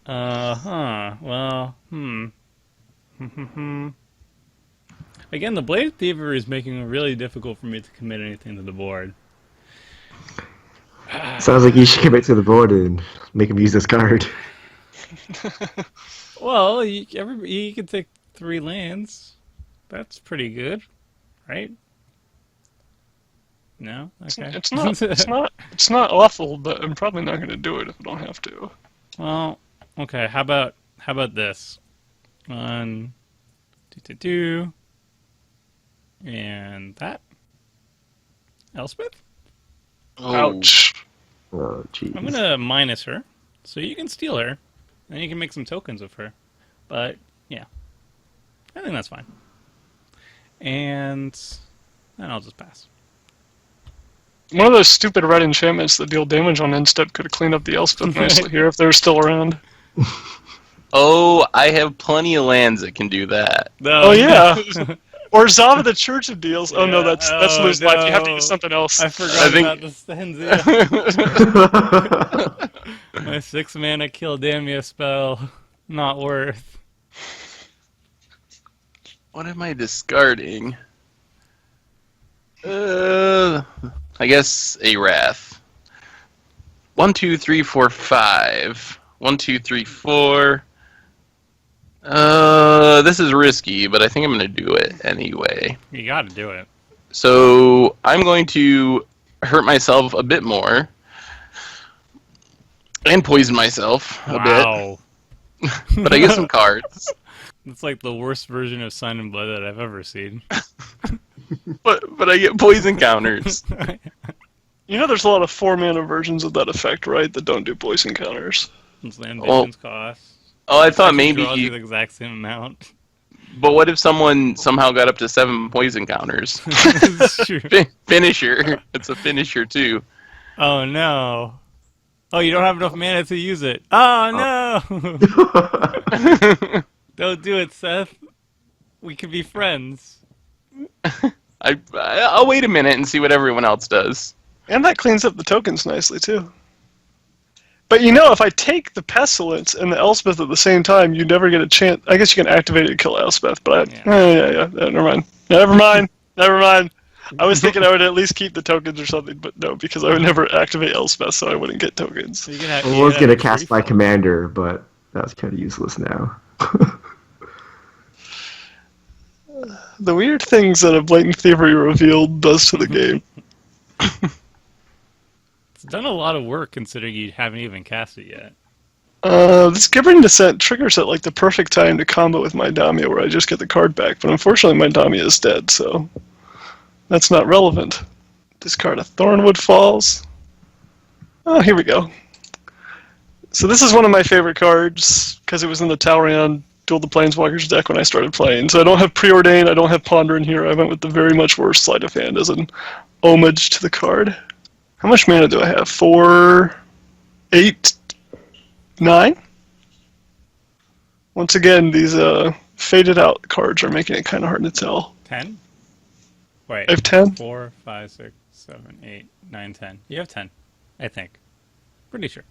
A: Well, Again, the Blade Thiever is making it really difficult for me to commit anything to the board.
D: Sounds like you should commit to the board and make him use this card.
A: Well, you can take 3 lands. That's pretty good, right? No? Okay.
C: It's not awful, but I'm probably not going to do it if I don't have to.
A: Well, okay. How about this? 1, 2, 2, 2, and that. Elspeth?
C: Ouch.
D: Oh, jeez.
A: I'm gonna minus her, so you can steal her, and you can make some tokens of her. But yeah, I think that's fine. And then I'll just pass.
C: One of those stupid red enchantments that deal damage on end step could have cleaned up the Elspeth nicely here if they were still around.
B: Oh, I have plenty of lands that can do that.
A: No,
C: Oh yeah. Or Zava the Church of Deals. Oh no, that's lose life. You have to
A: no.
C: use something else.
A: I forgot
B: think-
A: about the stanza. My 6-mana kill Damia spell, not worth.
B: What am I discarding? I guess a Wrath. 1, 2, 3, 4, 5. 1, 2, 3, 4. This is risky, but I think I'm going to do it anyway.
A: You gotta do it.
B: So I'm going to hurt myself a bit more. And poison myself a
A: Wow.
B: bit. But I get some cards.
A: It's like the worst version of Sign and Blood that I've ever seen.
B: But I get poison counters.
C: You know there's a lot of 4-mana versions of that effect, right, that don't do poison counters.
A: It's the ambitions cost.
B: Oh, I thought
A: Actually draws you
B: maybe...
A: the exact same amount.
B: But what if someone somehow got up to 7 poison counters?
A: It's true.
B: Finisher. It's a finisher, too.
A: Oh no. Oh, you don't have enough mana to use it. Oh no! Don't do it, Seth. We could be friends.
B: I'll wait a minute and see what everyone else does.
C: And that cleans up the tokens nicely, too. But you know, if I take the Pestilence and the Elspeth at the same time, you never get a chance. I guess you can activate it to kill Elspeth, but never mind. Never mind. I was thinking I would at least keep the tokens or something, but no, because I would never activate Elspeth, so I wouldn't get tokens.
A: So you can have,
D: I
A: you
D: was
A: can
D: gonna
A: have
D: cast my
A: free fall.
D: commander, but that's kind of useless now.
C: The weird things that a Blatant Thievery revealed does to the game.
A: It's done a lot of work considering you haven't even cast it yet.
C: This Gibbering Descent triggers at like the perfect time to combo with my Damia, where I just get the card back, but unfortunately my Damia is dead, so that's not relevant. Discard a Thornwood Falls. Oh, here we go. So this is one of my favorite cards, because it was in the Tariel Duel the Planeswalkers deck when I started playing. So I don't have Preordain, I don't have Ponder in here, I went with the very much worse Sleight of Hand as an homage to the card. How much mana do I have? 4, 8, 9? Once again, these faded out cards are making it kind of hard to tell.
A: 10? Wait.
C: I have 10?
A: 4, 5, 6, 7, 8, 9, 10. You have 10, I think. Pretty sure.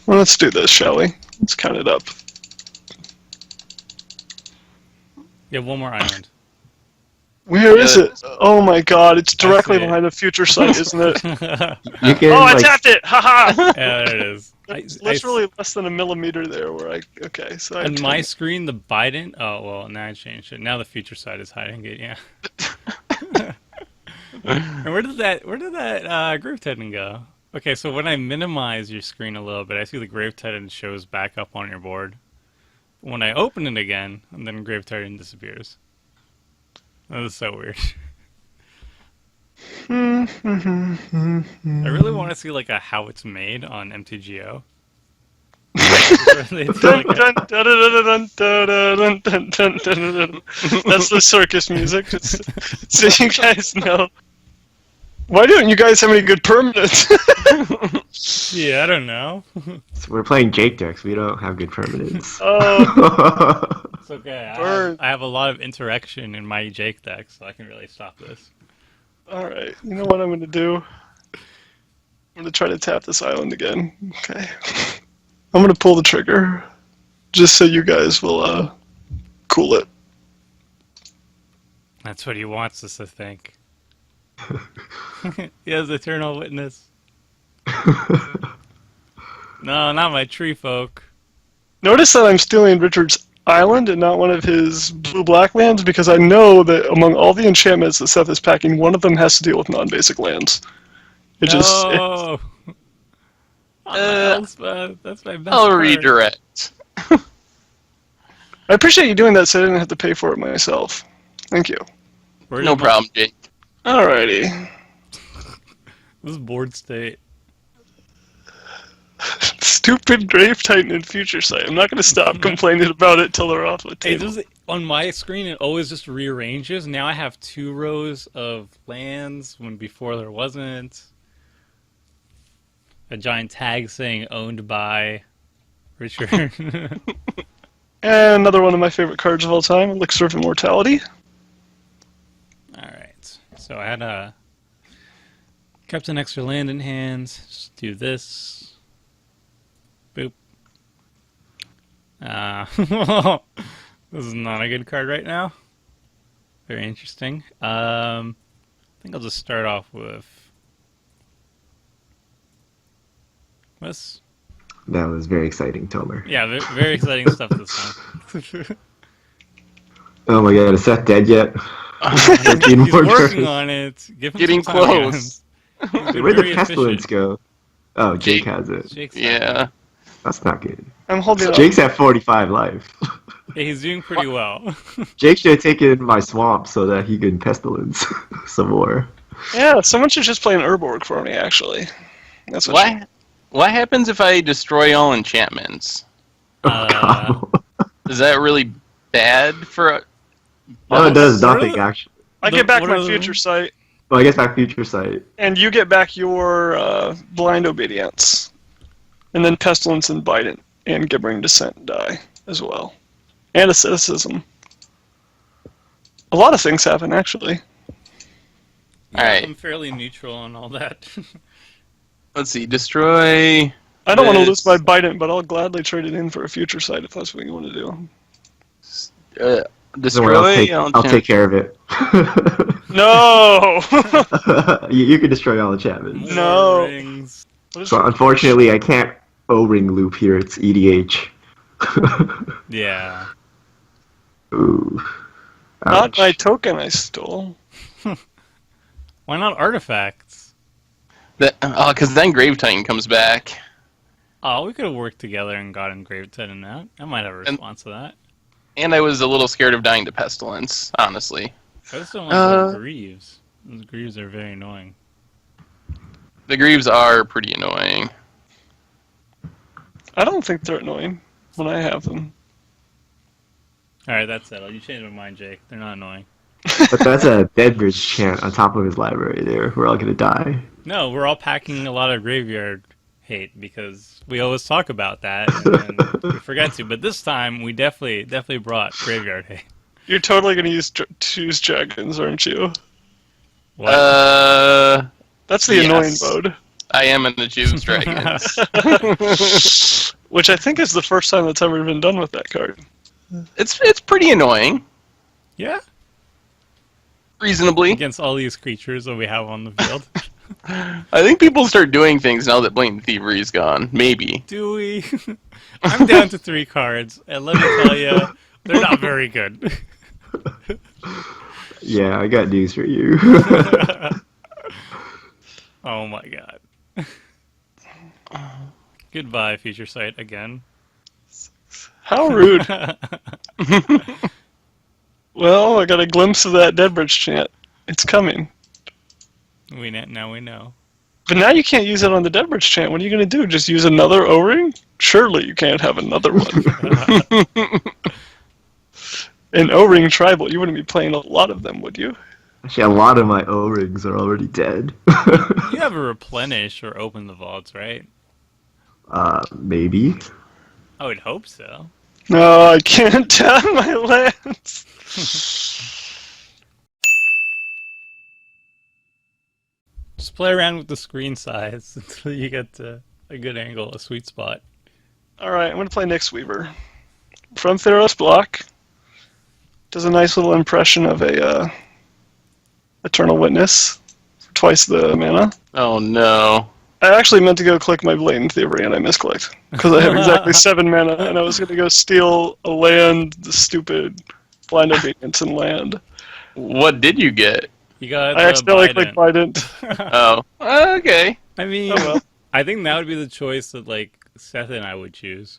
C: Well, let's do this, shall we? Let's count it up.
A: You have one more island.
C: Where is it? Oh my god, it's directly
A: see it.
C: behind the future sight, isn't it?
D: You can,
C: Oh, I
D: like,
C: tapped it! Haha!
A: Yeah, there it is.
C: It's literally less than a millimeter there where I... Okay, so I...
A: On my screen, the Biden... Oh, well, now I changed it. Now the future side is hiding it, yeah. And where did that Grave Titan go? Okay, so when I minimize your screen a little bit, I see the Grave Titan shows back up on your board. When I open it again, and then Grave Titan disappears. That is so weird. I really want to see like a how it's made on MTGO. They do,
C: Dun,
A: like,
C: dun, dun, dun, dun, dun, dun, dun, dun, dun. That's the circus music, just so you guys know. Why don't you guys have any good permanents?
A: yeah, I don't know.
D: So we're playing Jake decks. We don't have good permanents.
C: Oh,
A: It's okay.
C: Burn.
A: I have a lot of interaction in my Jake deck, so I can really stop this.
C: alright. You know what I'm gonna do? I'm gonna try to tap this island again. Okay. I'm gonna pull the trigger, just so you guys will, cool it.
A: That's what he wants us to think. He has eternal witness. No, not my tree folk.
C: Notice that I'm stealing Richard's island and not one of his blue-black lands, because I know that among all the enchantments that Seth is packing, one of them has to deal with non-basic lands.
A: No! Elspeth, that's my best
B: I'll
A: card.
B: redirect.
C: I appreciate you doing that so I didn't have to pay for it myself. Thank you.
A: Where
B: No
A: did my-
B: problem, Jake.
C: Alrighty.
A: This is board state.
C: Stupid Grave Titan and Future Sight. I'm not going to stop complaining about it till they're off the
A: Hey,
C: table.
A: this is, on my screen, it always just rearranges. Now I have 2 rows of lands when before there wasn't. A giant tag saying owned by Richard.
C: And another one of my favorite cards of all time, Elixir of Immortality.
A: Alright, so I had kept an extra land in hand. Just do this. Boop. This is not a good card right now. Very interesting. I think I'll just start off with this.
D: That was very exciting, Tomer.
A: Yeah, very exciting stuff this time.
D: Oh my god, is Seth dead yet?
A: He's
D: 13 more
A: working
D: turns.
A: on it. Give him
B: Getting
A: some time,
B: close.
A: guys. He's been
D: Where'd the
A: very
D: pestilence
A: efficient.
D: go? Oh, Jake
B: Jake.
D: has it.
A: Jake's
B: Yeah.
D: That's not good.
C: I'm holding it
D: Jake's at 45 life.
A: Yeah, he's doing pretty well.
D: Jake should have taken my swamp so that he could pestilence some more.
C: up. Yeah, someone should just play an Urborg for me, actually. That's what
B: What happens if I destroy all enchantments?
D: Oh
A: Uh,
D: god.
B: Is that really bad for?
D: No, it does
A: Sort of-
D: nothing actually.
C: I get back
A: what
C: my
A: are the-
C: Future Sight,
D: Well, I guess my future sight.
C: and you get back your Blind Obedience. And then Pestilence and Bite and Gibbering Descent die as well. And Asceticism. A lot of things happen, actually.
A: Yeah,
B: Alright.
A: I'm fairly neutral on all that.
B: Let's see. Destroy.
C: I don't want to lose
B: This-
C: my Bite, but I'll gladly trade it in for a Future Sight if that's what you want to do.
B: Uh,
D: Don't worry,
B: destroy.
D: I'll take care of it.
C: No!
D: you can destroy all enchantments.
C: No.
A: More rings.
C: What is
D: So unfortunately, I can't O-ring loop here. It's EDH.
A: Yeah.
D: Ooh.
C: Not
D: Ouch.
C: my token I stole.
A: Why not artifacts?
B: Because then Grave Titan comes back.
A: Oh, we could have worked together and gotten Grave Titan in that. I might have a response to that.
B: And I was a little scared of dying to Pestilence, honestly.
A: I just don't like the Greaves. Those Greaves are very annoying.
B: The Greaves are pretty annoying.
C: I don't think they're annoying when I have them.
A: Alright, that's settled. You changed my mind, Jake. They're not annoying.
D: But that's a Deadbridge chant on top of his library there. We're all gonna die.
A: No, we're all packing a lot of graveyard hate because we always talk about that and we forget to. But this time, we definitely brought graveyard hate.
C: You're totally going to choose dragons, aren't you?
A: What?
C: That's the
B: Yes.
C: annoying mode.
B: I am in the Jews Dragons.
C: Which I think is the first time that's ever been done with that card.
B: It's pretty annoying,
A: Yeah?
B: reasonably.
A: Against all these creatures that we have on the field.
B: I think people start doing things now that Blatant Thievery is gone. Maybe.
A: Do we? I'm down to 3 cards, and let me tell you, they're not very good.
D: Yeah, I got news for you.
A: Oh my god. Goodbye, Future Sight, again.
C: How rude. Well, I got a glimpse of that Deadbridge chant. It's coming.
A: Now we know.
C: But now you can't use it on the Deadbridge chant. What are you going to do? Just use another O-ring? Surely you can't have another one. An O-ring tribal, you wouldn't be playing a lot of them, would you?
D: Actually, a lot of my O-rings are already dead.
A: You have a replenish or open the vaults, right?
D: Maybe.
A: I would hope so.
C: No, I can't tap my lands.
A: Just play around with the screen size until you get to a good angle, a sweet spot.
C: Alright, I'm going to play Nyx Weaver. From Theros block. Does a nice little impression of a Eternal Witness. For twice the mana.
B: Oh no.
C: I actually meant to go click my Blade in Theory and I misclicked. Because I have exactly 7 mana and I was going to go steal a land, the stupid Blind Obedience and land.
B: What did you get?
A: You got
C: I accidentally clicked
A: Biden.
C: Bident.
B: Oh, okay.
A: I mean,
C: Oh well.
A: I think that would be the choice that like Seth and I would choose.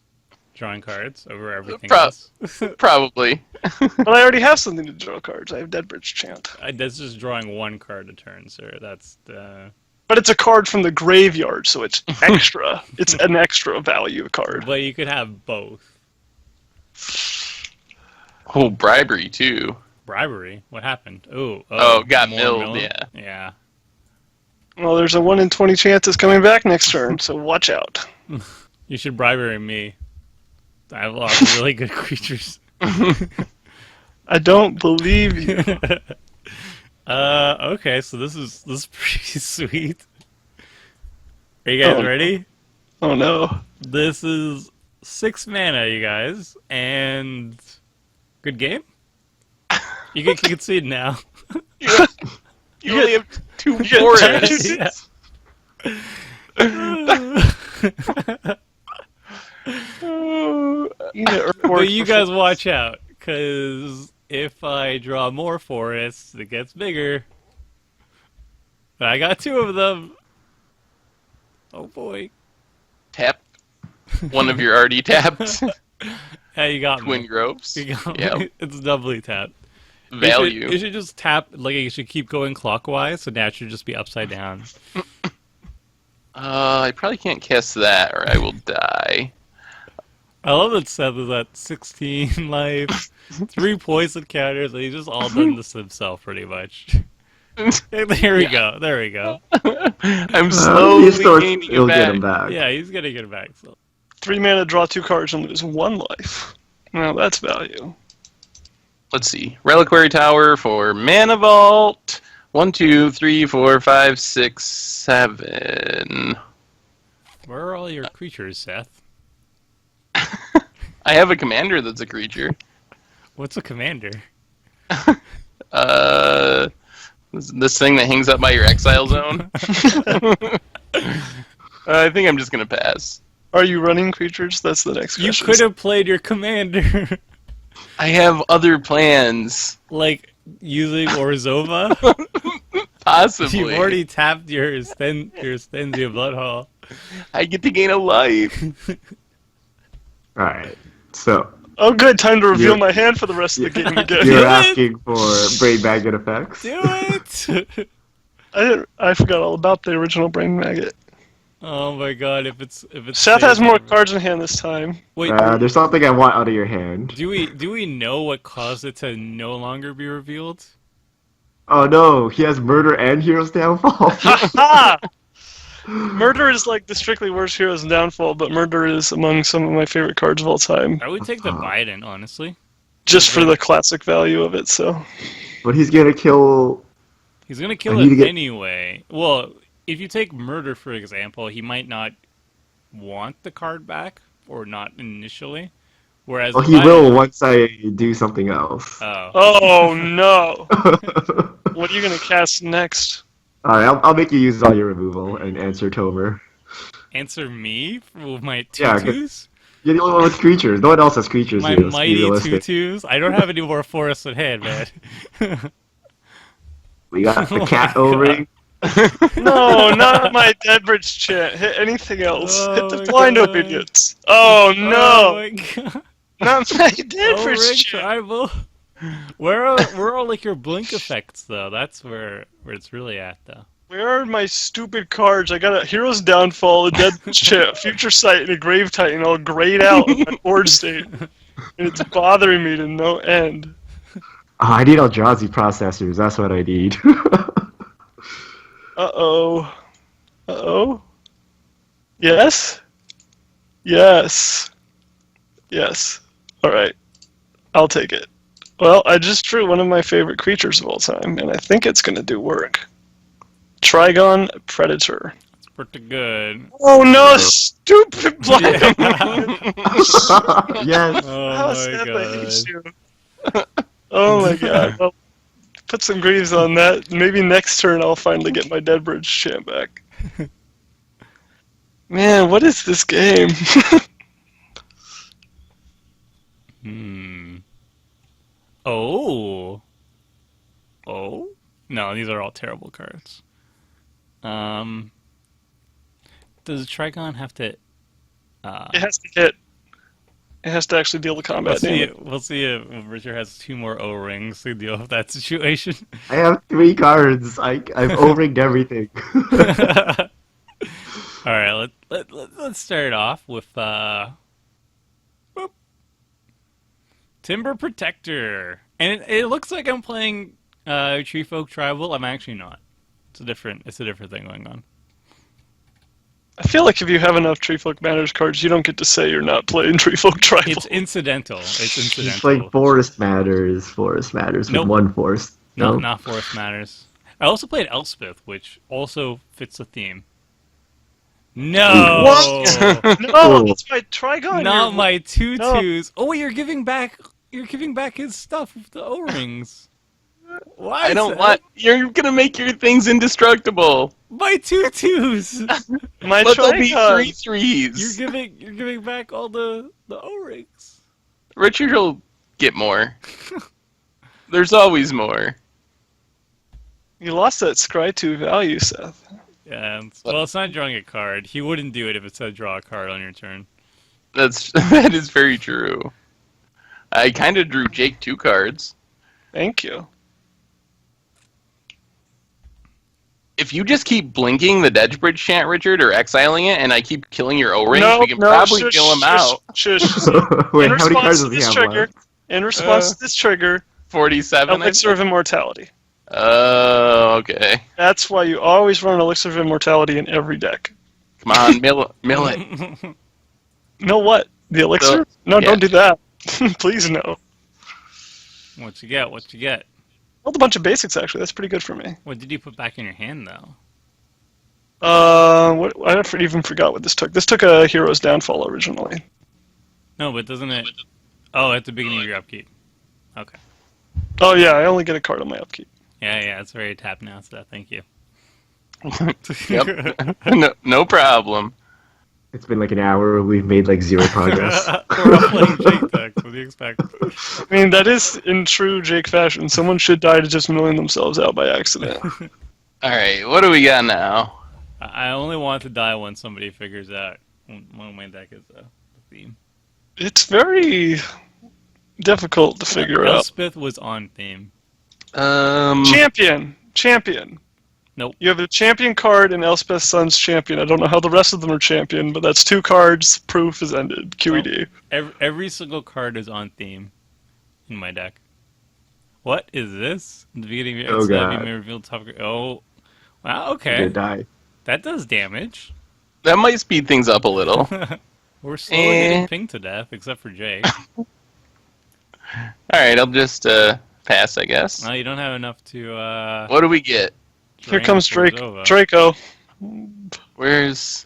A: Drawing cards over everything
B: Pro-
A: else.
B: Probably.
C: But I already have something to draw cards. I have Deadbridge Chant.
A: That's just drawing one card a turn, sir. That's the...
C: But it's a card from the graveyard, so it's extra. It's an extra value card.
A: But you could have both.
B: Oh, bribery too.
A: Bribery? What happened?
B: Oh, got
A: more
B: milled,
A: milling?
B: yeah.
A: Yeah.
C: Well, there's a 1 in 20 chance it's coming back next turn, so watch out.
A: You should bribery me. I have a lot of really good creatures.
C: I don't believe you.
A: Okay, so this is pretty sweet. Are you guys ready?
C: Oh no.
A: This is 6 mana, you guys, and good game. You can see it now.
B: You only have 2
C: get
B: forests.
A: But you guys watch out, because if I draw more forests, it gets bigger. But I got 2 of them. Oh boy.
B: Tap one of your already tapped
A: Yeah, you got
B: Twin
A: me.
B: Groves.
A: You got
B: Yeah.
A: me. It's doubly tapped.
B: Value.
A: You should just tap, like, you should keep going clockwise, so now it should just be upside down.
B: I probably can't cast that, or I will die.
A: I love that Seth is at 16 life, 3 poison counters, and he's just all done this himself, pretty much. There we go. There we go.
B: I'm slowly gaining
D: He'll
B: it
D: get him
B: back.
D: back.
A: Yeah, he's gonna get it back. So.
C: 3 mana, draw 2 cards, and lose 1 life. Now that's value.
B: Let's see. Reliquary Tower for Mana Vault. 1, 2, 3, 4, 5, 6, 7.
A: Where are all your creatures, Seth?
B: I have a commander that's a creature.
A: What's a commander?
B: This thing that hangs up by your exile zone. I think I'm just gonna pass.
C: Are you running creatures? That's the next
A: You
C: question.
A: could have played your commander.
B: I have other plans.
A: Like, using Orzova?
B: Possibly.
A: You've already tapped your Stensia Bloodhall.
B: I get to gain a life.
D: Alright, so
C: Oh, good. Time to reveal
D: Yeah.
C: my hand for the rest of the game again.
D: you're
A: it!
D: asking for Brain Magnet effects?
A: Do it!
C: I forgot all about the original Brain Maggot.
A: Oh my god, if it's
C: Seth has more cards in hand this time.
A: Wait,
D: There's something I want out of your hand.
A: do we know what caused it to no longer be revealed?
D: Oh no, he has Murder and Hero's Downfall.
C: Ha! Murder is like the strictly worst Heroes in Downfall, but Murder is among some of my favorite cards of all time.
A: I would take the Biden, honestly.
C: Just for the classic value of it, so.
D: But he's gonna kill.
A: He's gonna kill
D: I need
A: it
D: to get-
A: anyway. Well, if you take Murder, for example, he might not want the card back, or not initially. Whereas
D: Well,
A: the
D: he
A: Biden-
D: will once I do something else.
A: Oh.
C: Oh no! What are you gonna cast next?
D: Alright, I'll make you use all your removal and answer Tomer.
A: Answer me for my
D: Yeah,
A: tutus?
D: You're the only one with creatures. No one else has creatures.
A: My
D: here, let's be
A: mighty
D: realistic.
A: tutus? I don't have any more forests at hand, man.
D: We got the
A: Oh
D: cat
A: my
D: O-ring.
C: No, not my Deadbridge chant. Hit anything else.
A: Oh
C: Hit the
A: my
C: blind
A: God.
C: obedience. Oh
A: Oh
C: no!
A: my god.
C: Not my
A: Oh,
C: Deadbridge
A: Ring
C: chant.
A: Tribal. Where are like your blink effects though? That's where it's really at though.
C: Where are my stupid cards? I got a Hero's Downfall, a Dead Chip, Future Sight, and a Grave Titan all grayed out in my board state. And it's bothering me to no end.
D: Oh, I need Eldrazi processors. That's what I need.
C: Uh-oh. Uh-oh. Yes? Yes. Yes. Alright. I'll take it. Well, I just drew one of my favorite creatures of all time, and I think it's going to do work. Trigon Predator.
A: It's pretty good.
C: Oh no, stupid black!
D: Yes.
A: Oh
C: Seth,
A: my
C: I
A: god.
C: hate you. Oh my god. Well, put some greaves on that. Maybe next turn I'll finally get my Deadbridge champ back. Man, what is this game?
A: Oh. Oh? No, these are all terrible cards. Does Trigon have to...
C: It has to hit. It has to actually deal the combat damage.
A: We'll see if Richard has 2 more O-rings to deal with that situation.
D: I have 3 cards. I've O-ringed everything.
A: Alright, let's start off with boop. Timber Protector. And it looks like I'm playing Treefolk Tribal. I'm actually not. It's a different thing going on.
C: I feel like if you have enough Treefolk Matters cards, you don't get to say you're not playing Treefolk Tribal.
A: It's incidental.
D: It's like Forest Matters. Forest Matters with
A: Nope.
D: 1 forest.
A: No,
D: No?
A: not Forest Matters. I also played Elspeth, which also fits the theme. No!
C: What? No, that's my Trigon.
A: Not my 2/2s.
C: No.
A: Oh, you're giving back his stuff with the O-rings. Why?
B: I don't
A: Seth?
B: want. You're gonna make your things indestructible.
A: My 2/2s.
C: My
B: But there'll be
C: Trigon.
B: 3/3s.
A: You're giving back all the O-rings.
B: Richard will get more. There's always more.
C: You lost that Scry 2 value, Seth.
A: Yeah. Well, it's not drawing a card. He wouldn't do it if it said draw a card on your turn.
B: That is very true. I kind of drew Jake 2 cards.
C: Thank you.
B: If you just keep blinking the Deadbridge chant, Richard, or exiling it, and I keep killing your O-rings,
C: No,
B: we can
C: no,
B: probably
C: shush,
B: kill him
C: shush,
B: out.
C: Shush.
D: Wait,
C: In
D: how many
C: response
D: cards
C: to
D: does he
C: this
D: have
C: trigger,
D: left?
C: in response to this trigger,
B: 47, I
C: Elixir
B: think?
C: of Immortality.
B: Oh, okay.
C: That's why you always run Elixir of Immortality in every deck.
B: Come on, mill it.
C: No, what? The Elixir? No,
B: yeah.
C: don't do that. Please, no.
A: What you get? What you get?
C: Rolled a bunch of basics, actually. That's pretty good for me.
A: What did you put back in your hand, though?
C: I even forgot what this took. This took a Hero's Downfall originally.
A: No, but doesn't it? Oh, at the beginning of your upkeep. Okay.
C: Oh, yeah, I only get a card on my upkeep.
A: Yeah, it's very tap now, so thank you.
B: Yep. No problem.
D: It's been like an hour. We've made like 0 progress.
A: We're all playing Jake decks. What do you expect?
C: I mean, that is in true Jake fashion. Someone should die to just milling themselves out by accident.
B: Alright, what do we got now?
A: I only want to die when somebody figures out when my deck is the theme.
C: It's very difficult to figure out.
A: Elspeth was on theme.
C: Champion!
A: Nope.
C: You have a champion card in Elspeth's Son's champion. I don't know how the rest of them are champion, but that's 2 cards. Proof is ended. QED.
A: Every single card is on theme in my deck. What is this? In the beginning of
D: Oh,
A: your
D: God.
A: you may reveal the top. Oh, wow.
D: I'm
A: Okay,
D: gonna die.
A: that does damage.
B: That might speed things up a little.
A: We're slowly getting pinged to death, except for Jake.
B: Alright, I'll just pass, I guess.
A: No, you don't have enough to.
B: What do we get?
C: Here
A: drain
C: comes
A: Cordova.
C: Draco.
B: Where's...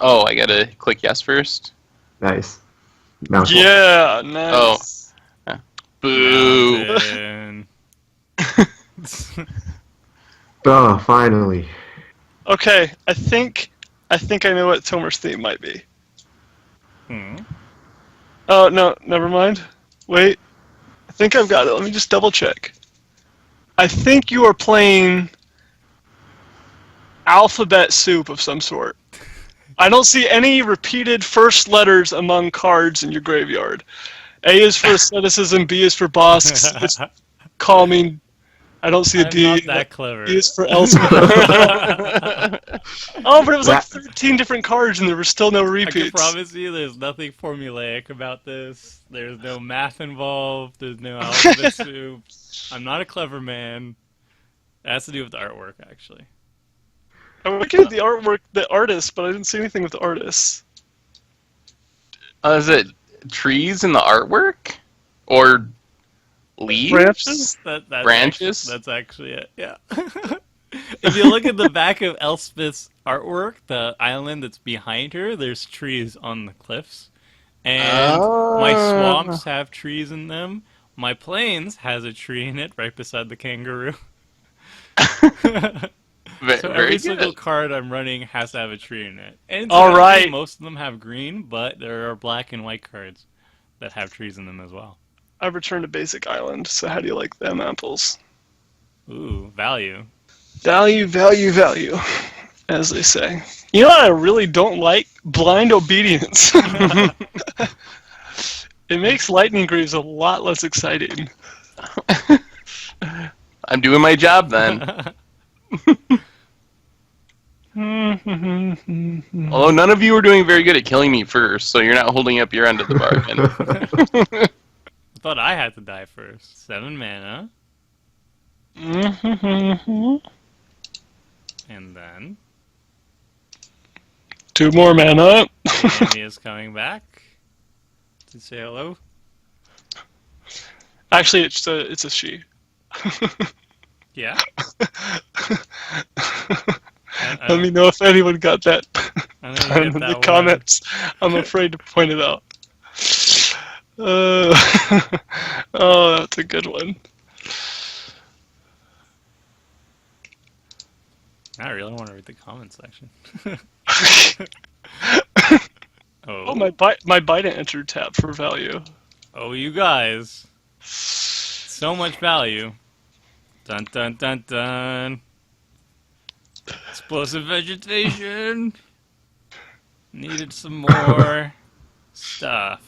B: Oh, I gotta click yes first?
D: Nice. Mouse.
C: Yeah, nice.
B: Boo!
A: Mountain.
D: Oh, finally.
C: Okay, I think I know what Tomer's theme might be. Oh, no, never mind. Wait. I think I've got it. Let me just double check. I think you are playing alphabet soup of some sort. I don't see any repeated first letters among cards in your graveyard. A is for asceticism, B is for boss, C is calming. I don't see a
A: I'm
C: D.
A: not that clever.
C: D is for Elspeth. Oh, but it was like 13 different cards and there were still no
A: I can
C: repeats.
A: promise you there's nothing formulaic about this. There's no math involved. There's no alphabet soup. I'm not a clever man. It has to do with the artwork, actually.
C: I'm looking at the artwork, the artist, but I didn't see anything with the artists.
B: Is it trees in the artwork? Or leaves?
C: Branches?
A: That's
B: Branches?
A: That's actually it, yeah. If you look at the back of Elspeth's artwork, the island that's behind her, there's trees on the cliffs. And my swamps have trees in them. My plains has a tree in it right beside the kangaroo. So every single card I'm running has to have a tree in it. And
C: Alright.
A: most of them have green, but there are black and white cards that have trees in them as well.
C: I've returned to Basic Island, so how do you like them apples?
A: Ooh, value.
C: Value, value, value, as they say. You know what I really don't like? Blind obedience. It makes Lightning Greaves a lot less exciting.
B: I'm doing my job then. Although none of you are doing very good at killing me first, so you're not holding up your end of the bargain.
A: I thought I had to die first. 7 mana. And then
C: 2 more mana.
A: Damia is coming back to say hello.
C: Actually, it's a she.
A: Yeah.
C: Let me know if anyone got that
A: I
C: time
A: didn't
C: in
A: get
C: the
A: that
C: comments. I'm afraid to point it out. Oh, that's a good one.
A: I really want to read the comment section.
C: Oh, my Biden entered tab for value.
A: Oh, you guys. So much value. Dun dun dun dun. Explosive vegetation. Needed some more stuff.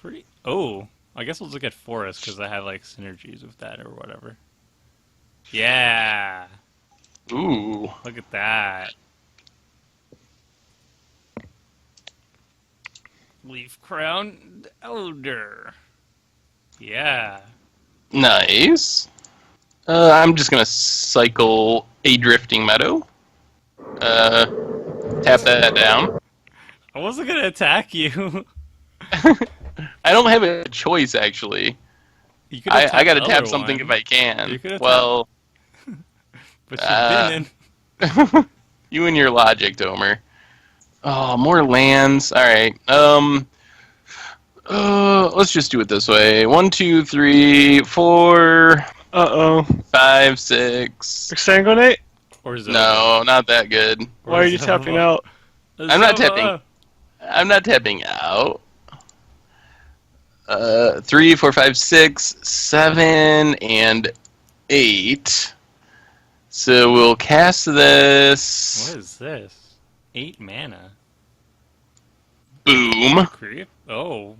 A: Pretty. Oh, I guess we'll look at forest because I have like synergies with that or whatever. Yeah.
B: Ooh.
A: Look at that. Leaf crowned elder. Yeah.
B: Nice. I'm just gonna cycle a drifting meadow. Tap that down.
A: I wasn't gonna attack you.
B: I don't have a choice, actually.
A: You could
B: I gotta
A: the
B: tap
A: other
B: something
A: one,
B: if I can.
A: You could
B: Well,
A: but you didn't.
B: you and your logic, Domer. Oh, more lands. All right. Let's just do it this way. 1, 2, 3, 4.
C: Uh-oh.
B: 5, 6.
C: Exsanguinate?
A: Or Zova.
B: No, not that good.
A: Or
C: Why are you
A: Zova.
C: tapping out?
B: I'm not
A: Zova.
B: tapping. I'm not tapping out. 3, 4, 5, 6, 7, and 8. So we'll cast this.
A: What is this? 8 mana.
B: Boom.
A: Creep? Oh.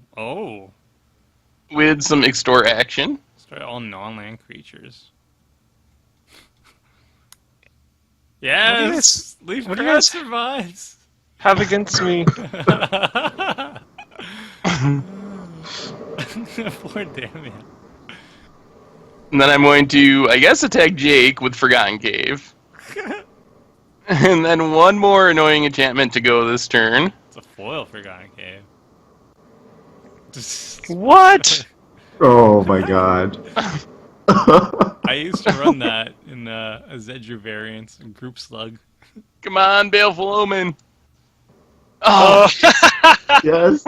B: With some extort action.
A: Start all non-land creatures. Yes! Leaf
C: what do you
A: Crown
C: guys-
A: survives!
C: Have against me.
A: Poor Damia.
B: And then I'm going to, I guess, attack Jake with Forgotten Cave. And then one more annoying enchantment to go this turn.
A: It's a foil Forgotten Cave.
C: What?
D: Oh my god.
A: I used to run that in a Zedru variant, in Group Slug.
B: Come on, Baleful Omen. Oh.
D: Yes.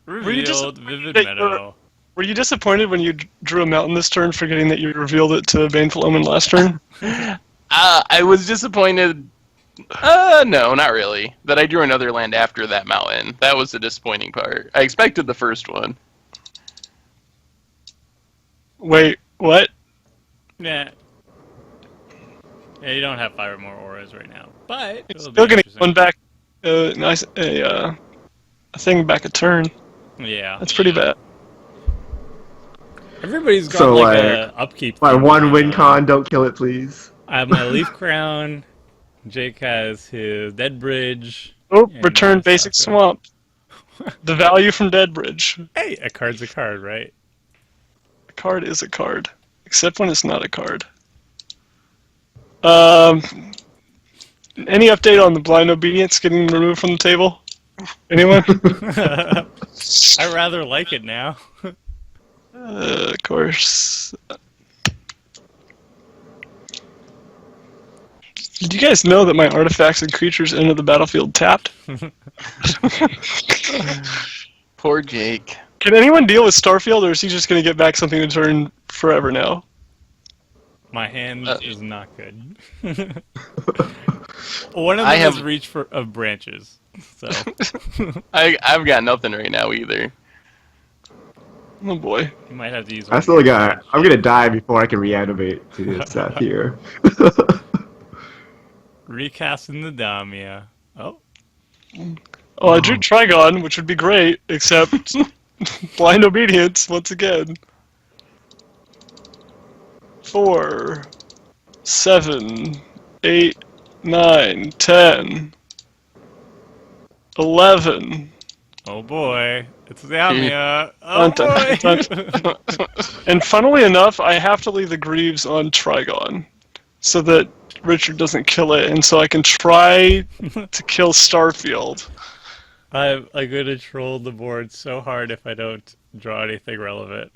A: Revealed Vivid
C: that
A: Meadow.
C: Were you disappointed when you drew a mountain this turn, forgetting that you revealed it to Baneful Omen last turn?
B: I was disappointed. No, not really. That I drew another land after that mountain. That was the disappointing part. I expected the first one.
C: Wait, what?
A: Yeah. Yeah, you don't have 5 or more auras right now, but
C: It's
A: it'll be
C: still getting
A: interesting.
C: one back. Nice, a thing back a turn.
A: Yeah.
C: That's pretty bad.
A: Everybody's got
D: So,
A: like
D: like,
A: a upkeep.
D: my
A: thing
D: one
A: going
D: win
A: on.
D: con, don't kill it, please.
A: I have my leaf crown. Jake has his dead bridge.
C: Oh,
A: and
C: return basic
A: Starfield.
C: swamp. The value from Deadbridge.
A: Hey, a card's a card, right?
C: A card is a card, except when it's not a card. Any update on the blind obedience getting removed from the table? Anyone?
A: I rather like it now.
C: Of course. Did you guys know that my artifacts and creatures enter the battlefield tapped?
B: Poor Jake.
C: Can anyone deal with Starfield, or is he just going to get back something to turn forever now?
A: My hand is not good. One of them
B: I
A: has
B: have-
A: reach of branches. So
B: I've got nothing right now either.
C: Oh boy.
A: you might have to use.
D: I
A: one
D: still
A: of your
D: got.
A: cards.
D: I'm gonna die before I can reanimate to Seth here.
A: Recasting the Damia. Oh,
C: Oh, I drew Trigon, which would be great, except blind obedience once again. 4, 7, 8, 9, 10, 11.
A: oh boy, it's Damia. Oh
C: Dun, dun,
A: boy.
C: And funnily enough, I have to leave the Greaves on Trigon so that Richard doesn't kill it, and so I can try to kill Starfield.
A: I'm gonna troll the board so hard if I don't draw anything relevant.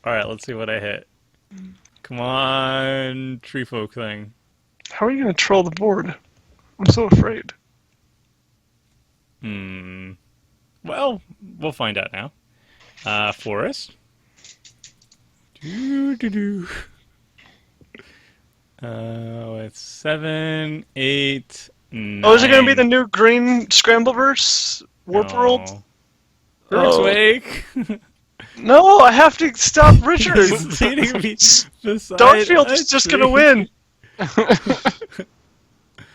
A: Alright, let's see what I hit. Come on, tree folk thing.
C: How are you going to troll the board? I'm so afraid.
A: Well, we'll find out now. Forest. Doo-doo-doo. It's 7, 8, 9.
C: Oh, is it going to be the new green Scrambleverse? Warp World?
A: Hertz
C: Oh.
A: Wake.
C: No, I have to stop Richard!
A: You're seating me beside
C: Starfield
A: a
C: is just
A: tree.
C: going to win!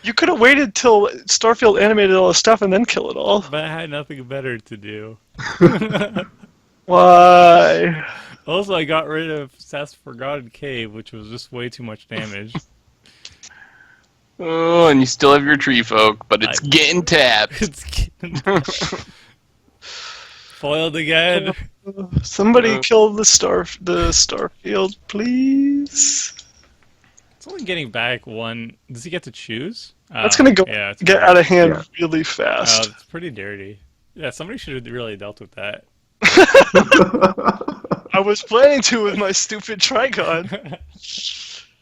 C: You could have waited till Starfield animated all the stuff and then kill it all.
A: But I had nothing better to do.
C: Why?
A: Also, I got rid of Seth's Forgotten Cave, which was just way too much damage.
B: Oh, and you still have your tree folk, but it's getting tapped.
A: It's getting foiled again.
C: Somebody kill the Starfield, please.
A: It's only getting back one. Does he get to choose?
C: That's gonna go
A: Yeah, it's
C: get out of hand
D: Yeah.
C: really
A: Oh,
C: fast.
A: it's pretty dirty. Yeah, somebody should have really dealt with that.
C: I was planning to with my stupid Trigon.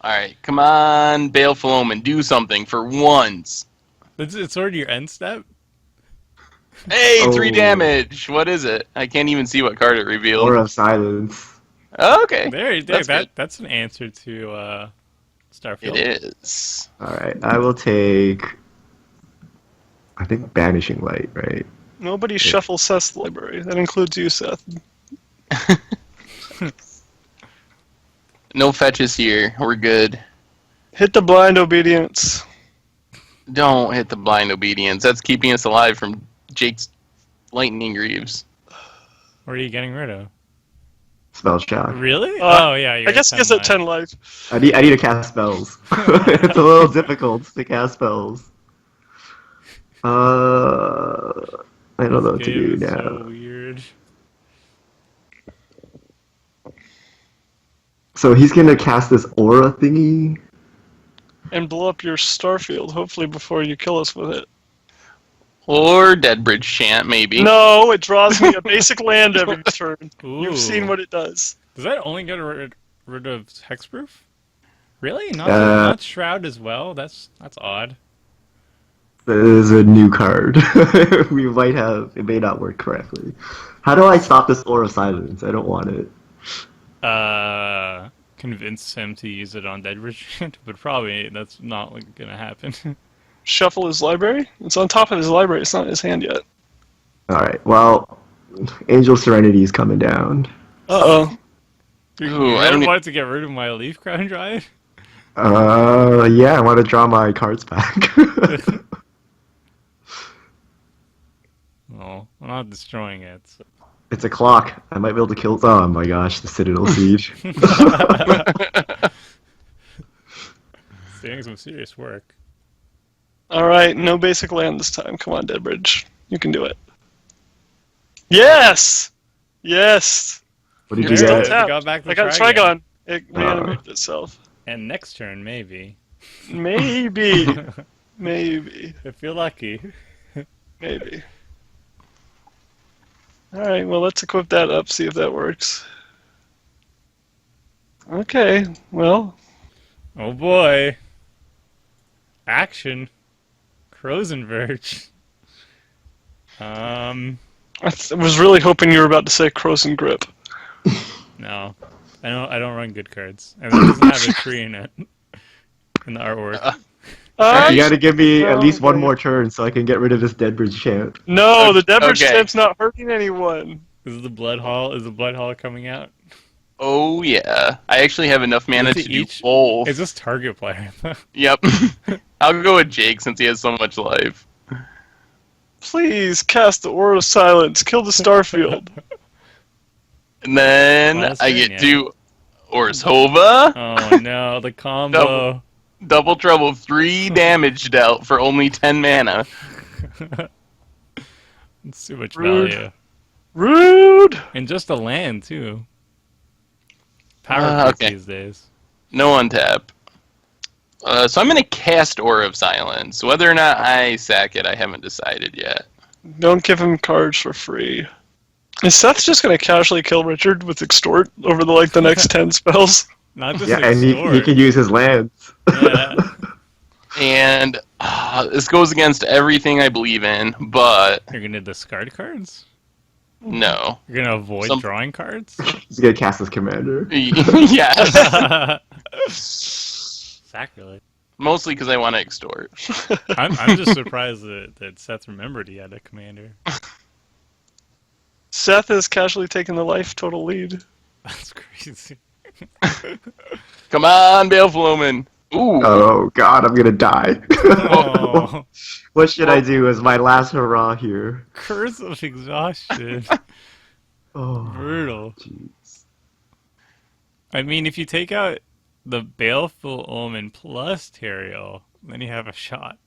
B: Alright, come on, Baleful Omen, do something for once.
A: It's already your end step.
B: Hey, 3
D: Oh.
B: damage! What is it? I can't even see what card it revealed.
D: Aura of Silence.
B: Oh, okay.
A: There,
B: That's good.
A: that's an answer to Starfield.
B: It is.
D: Alright, I will take. I think Banishing Light, right?
C: Nobody shuffles Seth's library. That includes you, Seth.
B: No fetches here. We're good.
C: Hit the blind obedience.
B: Don't hit the blind obedience. That's keeping us alive from Jake's lightning greaves.
A: What are you getting rid of?
D: Spell shock.
A: Really?
C: Uh,
A: Oh yeah, you're
C: I guess he gets at 10 life.
D: I need to cast spells. It's a little difficult to cast spells. I don't know what to do
A: Game is
D: now.
A: so weird.
D: So he's gonna cast this aura thingy.
C: And blow up your Starfield, hopefully before you kill us with it.
B: Or Deadbridge Chant, maybe.
C: No, it draws me a basic land every turn.
A: Ooh.
C: You've seen what it does.
A: Does that only get rid of hexproof? Really? Not
D: Uh,
A: not shroud as well? That's odd.
D: This is a new card. We might have. It may not work correctly. How do I stop this aura of silence? I don't want it.
A: Convince him to use it on Deadbridge, but probably that's not gonna happen.
C: Shuffle his library? It's on top of his library, it's not in his hand yet.
D: Alright, well, Angel Serenity is coming down.
C: Uh-oh.
B: Ooh, I
A: I
B: don't
A: don't
B: e-
A: want to get rid of my leaf crown drive.
D: Yeah, I want to draw my cards back.
A: No, I'm not destroying it. So.
D: It's a clock. I might be able to kill. Oh my gosh, the Citadel Siege.
A: It's doing some serious work.
C: Alright, no basic land this time. Come on, Deadbridge. You can do it. Yes! Yes!
D: What did
A: There
D: you
A: it
C: Still
A: is.
D: get?
C: tapped.
A: Got back to
C: I got
A: Trigon.
C: Trigon. It reanimated itself.
A: And next turn, maybe.
C: Maybe. Maybe.
A: If you're lucky.
C: Maybe. Alright, well, let's equip that up, see if that works. Okay, well,
A: Oh boy. Action. Crozenverge.
C: I was really hoping you were about to say Croson Grip.
A: No. I don't run good cards. And it doesn't have a tree in it. In the artwork.
D: You gotta give me at least one
C: okay.
D: more turn so I can get rid of this Deadbridge chant.
C: No, the Deadbridge
B: Okay.
C: champ's not hurting anyone.
A: Is the Blood Hall coming out?
B: Oh yeah, I actually have enough mana
A: Is
B: to
A: it
B: do
A: each-
B: both.
A: It's just target player.
B: Yep. I'll go with Jake since he has so much life.
C: Please cast the Aura of Silence. Kill the Starfield.
B: And then
A: Last
B: I
A: turn,
B: get
A: yeah.
B: to Orzhova.
A: Oh no, the combo.
B: Double trouble, 3 damage dealt for only 10 mana.
A: It's too much
C: Rude.
A: value.
C: Rude!
A: And just a land, too. Power creep
B: okay.
A: these days.
B: No untap. So I'm going to cast Aura of Silence. Whether or not I sack it, I haven't decided yet.
C: Don't give him cards for free. Is Seth just gonna casually kill Richard with Extort over the next 10 spells?
A: Not just
D: Yeah, and he
A: extort.
D: can use his lands.
A: Yeah.
B: And this goes against everything I believe in, but
A: You're gonna discard cards?
B: no.
A: You're gonna avoid
B: Some-
A: drawing cards?
D: He's gonna cast his commander.
B: Yes.
A: Sacrilege.
B: Mostly because I want to extort.
A: I'm just surprised that Seth remembered he had a commander.
C: Seth has casually taken the life total lead.
A: That's crazy.
B: Come on, Baleful Omen. Ooh.
D: Oh god, I'm gonna die.
A: Oh,
D: What should I do as my last hurrah here?
A: curse of exhaustion.
D: Oh,
A: Brutal.
D: jeez.
A: I mean, if you take out the Baleful Omen plus Tariel, then you have a shot.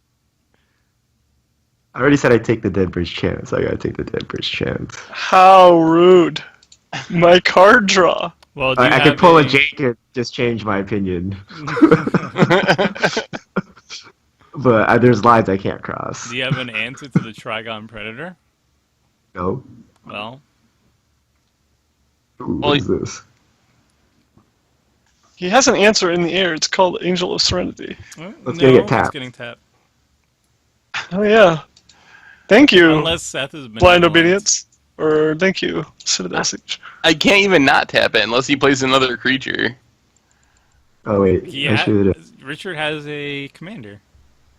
D: I already said I'd take the Deadbridge chant, so I gotta take the Deadbridge chant.
C: How rude. My card draw.
A: Well, do you
D: I
A: have
D: could pull a Jake and just change my opinion. But there's lines I can't cross.
A: Do you have an answer to the Trigon Predator?
D: No.
A: Well,
D: Ooh,
B: Well,
D: what is this?
C: He has an answer in the air. It's called Angel of Serenity.
D: Let's get it
A: it's
D: tapped.
A: getting tapped.
C: Oh yeah. Thank you,
A: Unless Seth is
C: Blind Obedience. Or thank you, Citadel Siege.
B: I can't even not tap it unless he plays another creature.
D: Oh wait, I should.
A: Richard has a commander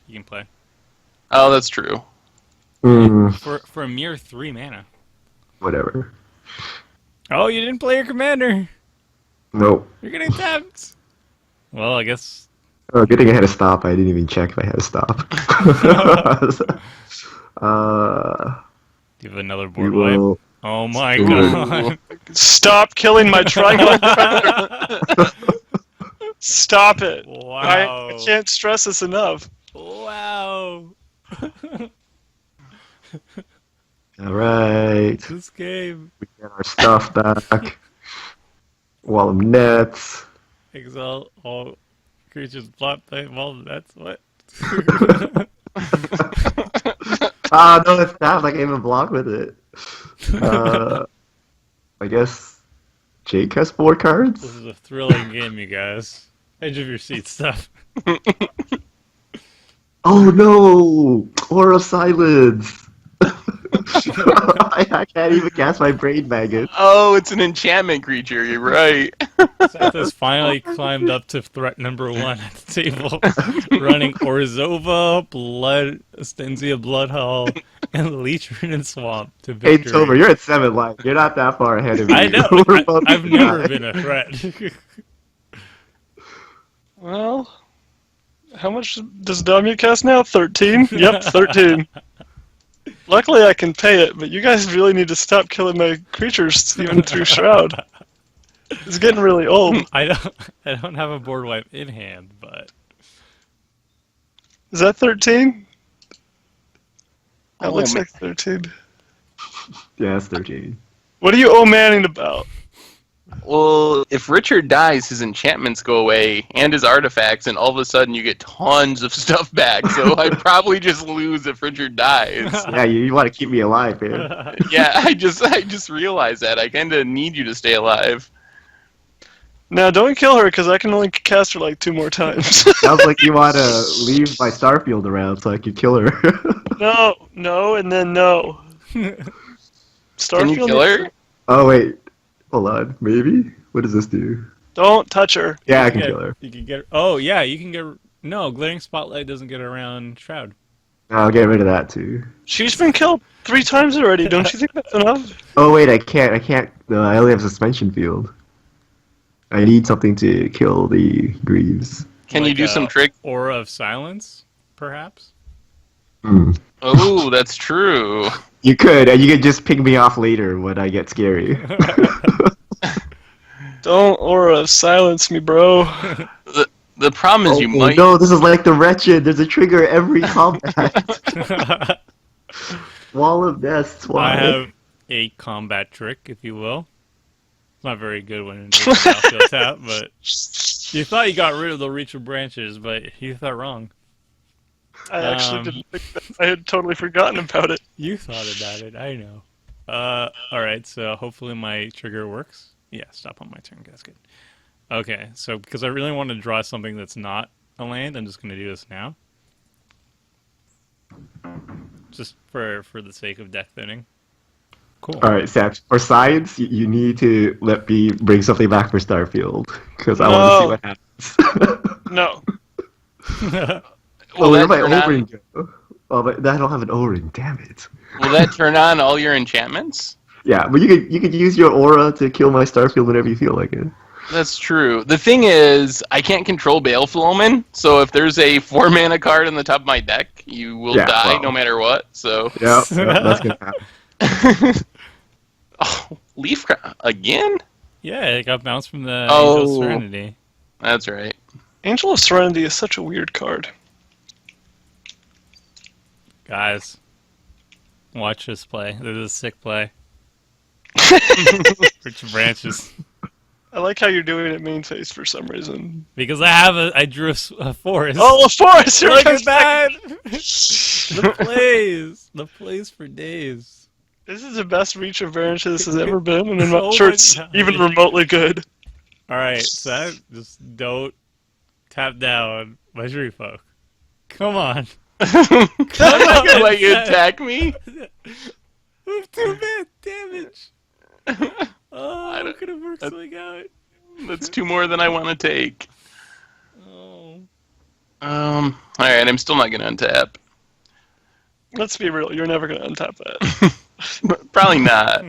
A: you can play
B: Oh, that's true.
A: for a mere 3 mana.
D: Whatever.
A: Oh, you didn't play your commander.
D: Nope.
A: You're getting tapped. Well, I guess.
D: Oh, good thing I had a stop. I didn't even check if I had a stop.
A: Do you have another
D: we
A: board wipe?
D: will.
A: Oh my
D: Ooh.
A: god.
C: Stop killing my Trigon Predator. Stop it.
A: Wow.
C: I can't stress this enough.
A: Wow.
D: All right.
A: This game.
D: We get our stuff back. Wall of nets.
A: Exile all creatures blocked by well, that's what?
D: Ah, no, it's not. Like I even block with it. I guess Jake has 4 cards.
A: This is a thrilling game, you guys. Edge of your seat stuff.
D: Oh no! Aura of Silence! I can't even cast my Brain Maggot.
B: Oh, it's an enchantment creature. You're right.
A: Seth has finally climbed up to threat number 1 at the table, running Orzhova, Stensia Bloodhall, and Leechrin and Swamp to
D: Hey,
A: victory.
D: Tomer, you're at 7 life. You're not that far ahead of me.
A: I know.
D: We're both
A: I've never
D: nine.
A: been a threat.
C: Well, how much does Damia cast now? 13? Yep, 13. Luckily, I can pay it, but you guys really need to stop killing my creatures even through Shroud. It's getting really old.
A: I don't have a board wipe in hand, but
C: Is that 13? That
B: Oh,
C: looks
B: man.
C: like 13.
D: Yeah, it's 13.
C: What are you manning about?
B: Well, if Richard dies, his enchantments go away and his artifacts, and all of a sudden you get tons of stuff back. So I'd probably just lose if Richard dies.
D: Yeah, you want to keep me alive, man.
B: Yeah, I just realized that. I kind of need you to stay alive.
C: Now, don't kill her, because I can only cast her like 2 more times.
D: Sounds like you want to leave my starfield around so I can kill her.
C: No, and then no. Starfield.
B: Can you kill her?
D: Oh, wait. Hold on. Maybe? What does this do?
C: Don't touch her.
D: Yeah, I can kill her.
A: You can get. Oh yeah, you can get. No, glaring spotlight doesn't get around Shroud.
D: I'll get rid of that, too.
C: She's been killed 3 times already. Don't you think that's enough?
D: Oh, wait, I can't. No, I only have suspension field. I need something to kill the Greaves.
B: Can you
A: Like
B: do some trick?
A: Aura of silence, perhaps.
D: Hmm.
B: Oh, that's true.
D: You could, and you could just pick me off later when I get scary.
C: Don't aura silence me, bro.
B: The problem is you might.
D: No, this is like the Wretched. There's a trigger every combat. Wall of Nests. Why?
A: I have a combat trick, if you will. It's not very good when it's battlefield tap, but you thought you got rid of the reach of branches, but you thought wrong.
C: I actually didn't think that. I had totally forgotten about it.
A: You thought about it, I know. Alright, so hopefully my trigger works. Yeah, stop on my turn, that's good. Okay, so because I really want to draw something that's not a land, I'm just going to do this now. Just for the sake of deck thinning. Cool.
D: Alright, Seth. For science, you need to let me bring something back for Starfield. Because I want to see what happens.
C: No.
B: Will
D: Where'd
B: that
D: my
B: turn on?
D: O-ring go? Oh, but I don't have an O-ring, damn it.
B: Will that turn on all your enchantments?
D: Yeah, but you could use your aura to kill my Starfield whenever you feel like it.
B: That's true. The thing is, I can't control Baleful Omen, so if there's a 4-mana card in the top of my deck, you will die no matter what. So.
D: Yeah, that's gonna happen.
B: Oh, Leaf Crown again?
A: Yeah, it got bounced from the
B: Oh.
A: Angel of Serenity.
B: That's right.
C: Angel of Serenity is such a weird card.
A: Guys, watch this play. This is a sick play. Rich branches.
C: I like how you're doing it main face for some reason.
A: Because I drew a forest.
C: Oh, a forest! Here
A: Look
C: comes
A: at that! The plays for days.
C: This is the best reach of branches has ever been, and I'm not
A: Oh
C: sure
A: my
C: it's
A: God.
C: even remotely good.
A: Alright, Seth, just don't tap down my tree folk. Come on.
B: I'm not gonna let you
A: Seth.
B: attack me.
A: Move 2 bit damage. Oh, I could have worked something out.
B: That's 2 more than I want to take.
A: Oh.
B: Alright, I'm still not gonna untap.
C: Let's be real, you're never going to untap that.
B: Probably not.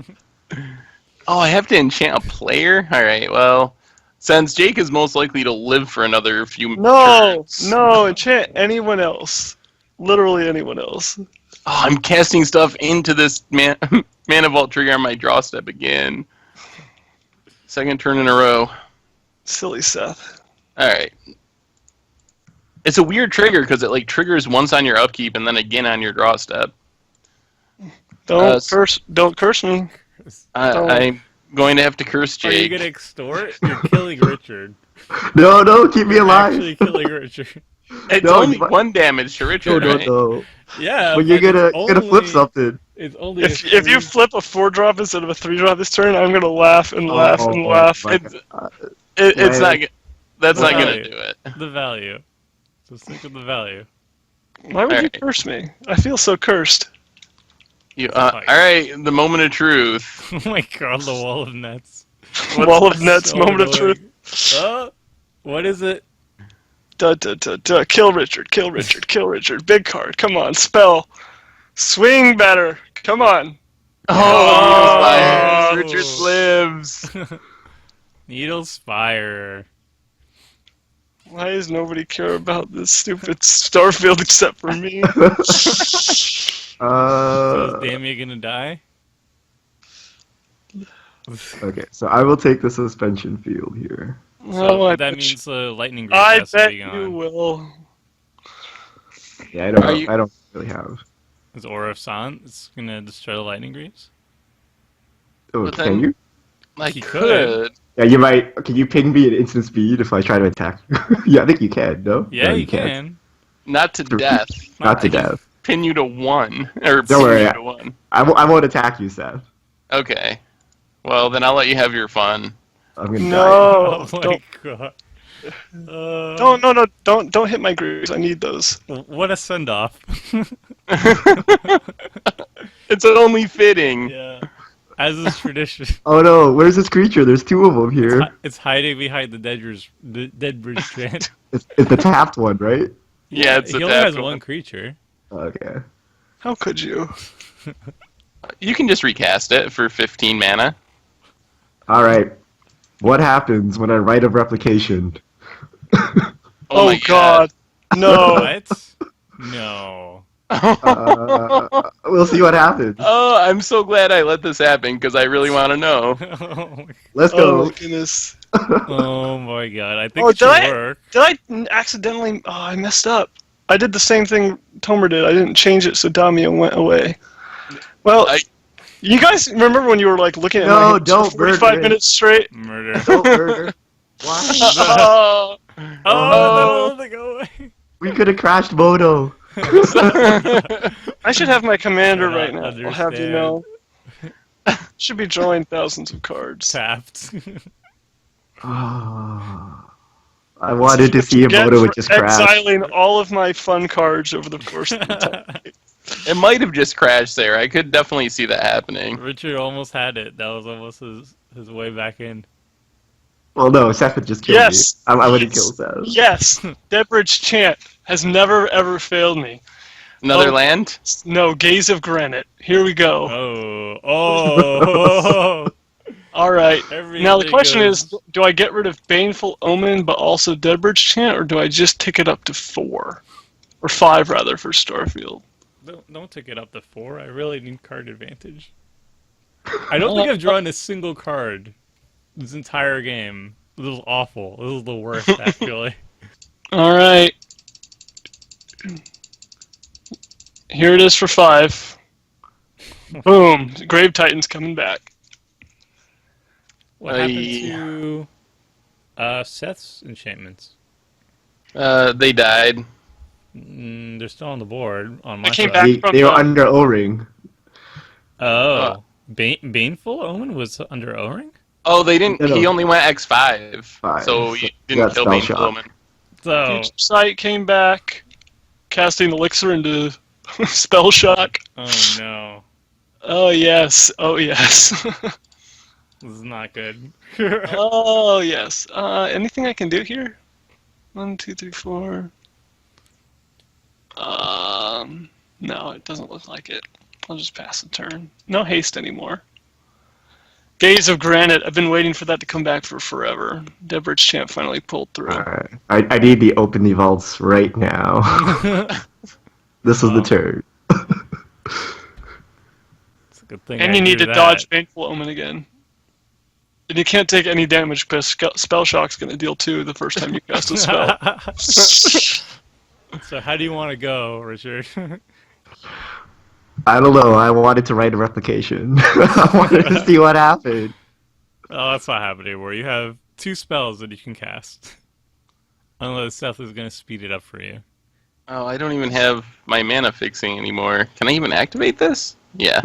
B: Oh, I have to enchant a player? Alright, well, since Jake is most likely to live for another few
C: No!
B: turns.
C: No, enchant anyone else. Literally anyone else.
B: Oh, I'm casting stuff into this Mana Vault trigger on my draw step again. Second turn in a row.
C: Silly Seth.
B: Alright. It's a weird trigger because it like triggers once on your upkeep and then again on your draw step.
C: Don't curse me.
B: I'm going to have to curse
A: Are you
B: Jake.
A: gonna extort? You're killing Richard.
D: No, keep me alive.
A: Actually killing Richard.
B: It's
D: No,
B: only
D: you-
B: 1 damage to Richard, right?
D: No.
A: Yeah,
D: But you're
A: it's
D: gonna flip something.
A: It's only
C: If you flip a 4-drop instead of a 3-drop this turn, I'm gonna laugh and laugh and laugh.
D: my
B: It's-
D: God.
B: It's not. That's not
A: Right.
B: going to do it.
A: the value. So stick with the value.
C: Why would you
B: Alright.
C: curse me? I feel so cursed.
B: You, all right, the moment of truth.
A: Oh my god, the wall of nets.
C: Wall of nets,
A: So
C: moment of
A: annoying.
C: truth.
A: What is it?
C: Kill Richard, kill Richard, kill Richard. Big card, come on, spell. Swing better, come on.
B: Oh, Richard lives.
A: Needle Spire.
C: Why does nobody care about this stupid Starfield except for me?
A: So is Damia gonna die?
D: Okay, so I will take the suspension field here.
A: So
C: Oh, I
A: that
C: bet
A: means the lightning grease
C: I
A: has to
C: bet
A: be
C: you
A: gone.
C: will.
D: Yeah, I don't
B: Are
D: know.
B: you-
D: I don't really have.
A: Is Aura of Silence gonna destroy the lightning grease?
D: Oh,
B: But
D: can
B: then-
D: you?
B: I
A: He
B: could.
D: Yeah, you might. Can you ping me at instant speed if I try to attack you? Yeah, I think you can. No.
A: Yeah,
D: no,
A: you
D: can't.
A: can.
B: Not to death.
D: Not to
B: I can
D: death.
B: pin you to 1. Or
D: Don't
B: pin
D: worry.
B: you to 1.
D: I won't attack you, Seth.
B: Okay. Well, then I'll let you have your fun.
D: I'm gonna die.
C: No,
A: Oh my
C: don't,
A: god.
C: don't hit my grease. I need those.
A: What a send off.
B: It's only fitting.
A: Yeah. As is tradition.
D: Oh no, where's this creature? There's 2 of them here.
A: It's hiding behind the dead bridge strand.
D: It's the tapped one, right?
B: Yeah, it's
A: he
B: a
A: only has
B: tap.
A: one creature.
D: Okay.
C: How could you?
B: You can just recast it for 15 mana.
D: Alright. What happens when I write a replication?
C: Oh,
B: my
C: God. No.
A: What? No.
D: We'll see what happens.
B: Oh, I'm so glad I let this happen because I really want to know.
D: Let's
C: Oh
D: go.
C: my goodness.
A: Oh my god. I think
C: Oh,
A: it should
C: did I-
A: work.
C: Did I accidentally? Oh, I messed up. I did the same thing Tomer did. I didn't change it so Damia went away. Well, you guys remember when you were like looking at
D: No,
C: my hands
D: don't
C: for 45
D: murder it.
C: minutes straight?
A: Murder.
D: Don't murder. Why?
B: Oh.
A: Oh, no, go away.
D: We could have crashed Moto.
C: I should have my commander
A: Cannot
C: right now. I'll have you know. Should be drawing thousands of cards.
A: Tapped.
D: I wanted to see if
C: Get
D: Moto would
C: for
D: just crash.
C: exiling all of my fun cards over the course of the time.
B: It might have just crashed there. I could definitely see that happening.
A: Richard almost had it. That was almost his way back in.
D: Well, no, Seth would just kill
C: Yes.
D: me. I wouldn't
C: Yes.
D: kill Seth.
C: Yes, Deadbridge Chant has never ever failed me.
B: Another
C: Oh.
B: land?
C: No, Gaze of Granite. Here we go.
A: Oh.
C: All right. Now the
A: Everything
C: question
A: goes-
C: is, do I get rid of Baneful Omen but also Deadbridge Chant, or do I just tick it up to 4? Or 5, rather, for Starfield?
A: Don't take it up to 4. I really need card advantage. I don't think I've drawn a single card this entire game. This is awful. This is the worst, actually.
C: All right. Here it is for 5. Boom. Grave Titan's coming back.
A: What happened to Seth's enchantments?
B: They died.
A: They're still on the board on my
C: I came
A: side.
C: back
D: They,
C: from
D: they were
C: the-
D: under O-ring.
A: Oh. Baneful Omen was under O-Ring?
B: Oh, they didn't.
D: No, no.
B: He only went X5.
D: Five.
B: So you
D: You
B: didn't
D: got
B: kill
D: spell
B: Baneful
D: shot.
B: Omen.
A: So,
C: Future Sight came back, casting Elixir into Spell Shock.
A: oh no.
C: Oh, yes. Oh, yes.
A: This is not good.
C: Oh, yes. Anything I can do here? 1, 2, 3, 4. No, it doesn't look like it. I'll just pass the turn. No haste anymore. Gaze of Granite. I've been waiting for that to come back for forever. Deadbridge Champ finally pulled through.
D: Alright. I need the open the vaults right now. This was the turn.
A: It's a good thing
C: And
A: I
C: you need
A: drew
C: to
A: that.
C: dodge Baneful Omen again. And you can't take any damage because Spell Shock's going to deal 2 the first time you cast a spell.
A: So how do you want to go, Richard?
D: I don't know. I wanted to write a replication. I wanted to see what happened.
A: Oh, that's not happening anymore. You have 2 spells that you can cast. Unless Seth is going to speed it up for you.
B: Oh, I don't even have my mana fixing anymore. Can I even activate this? Yeah.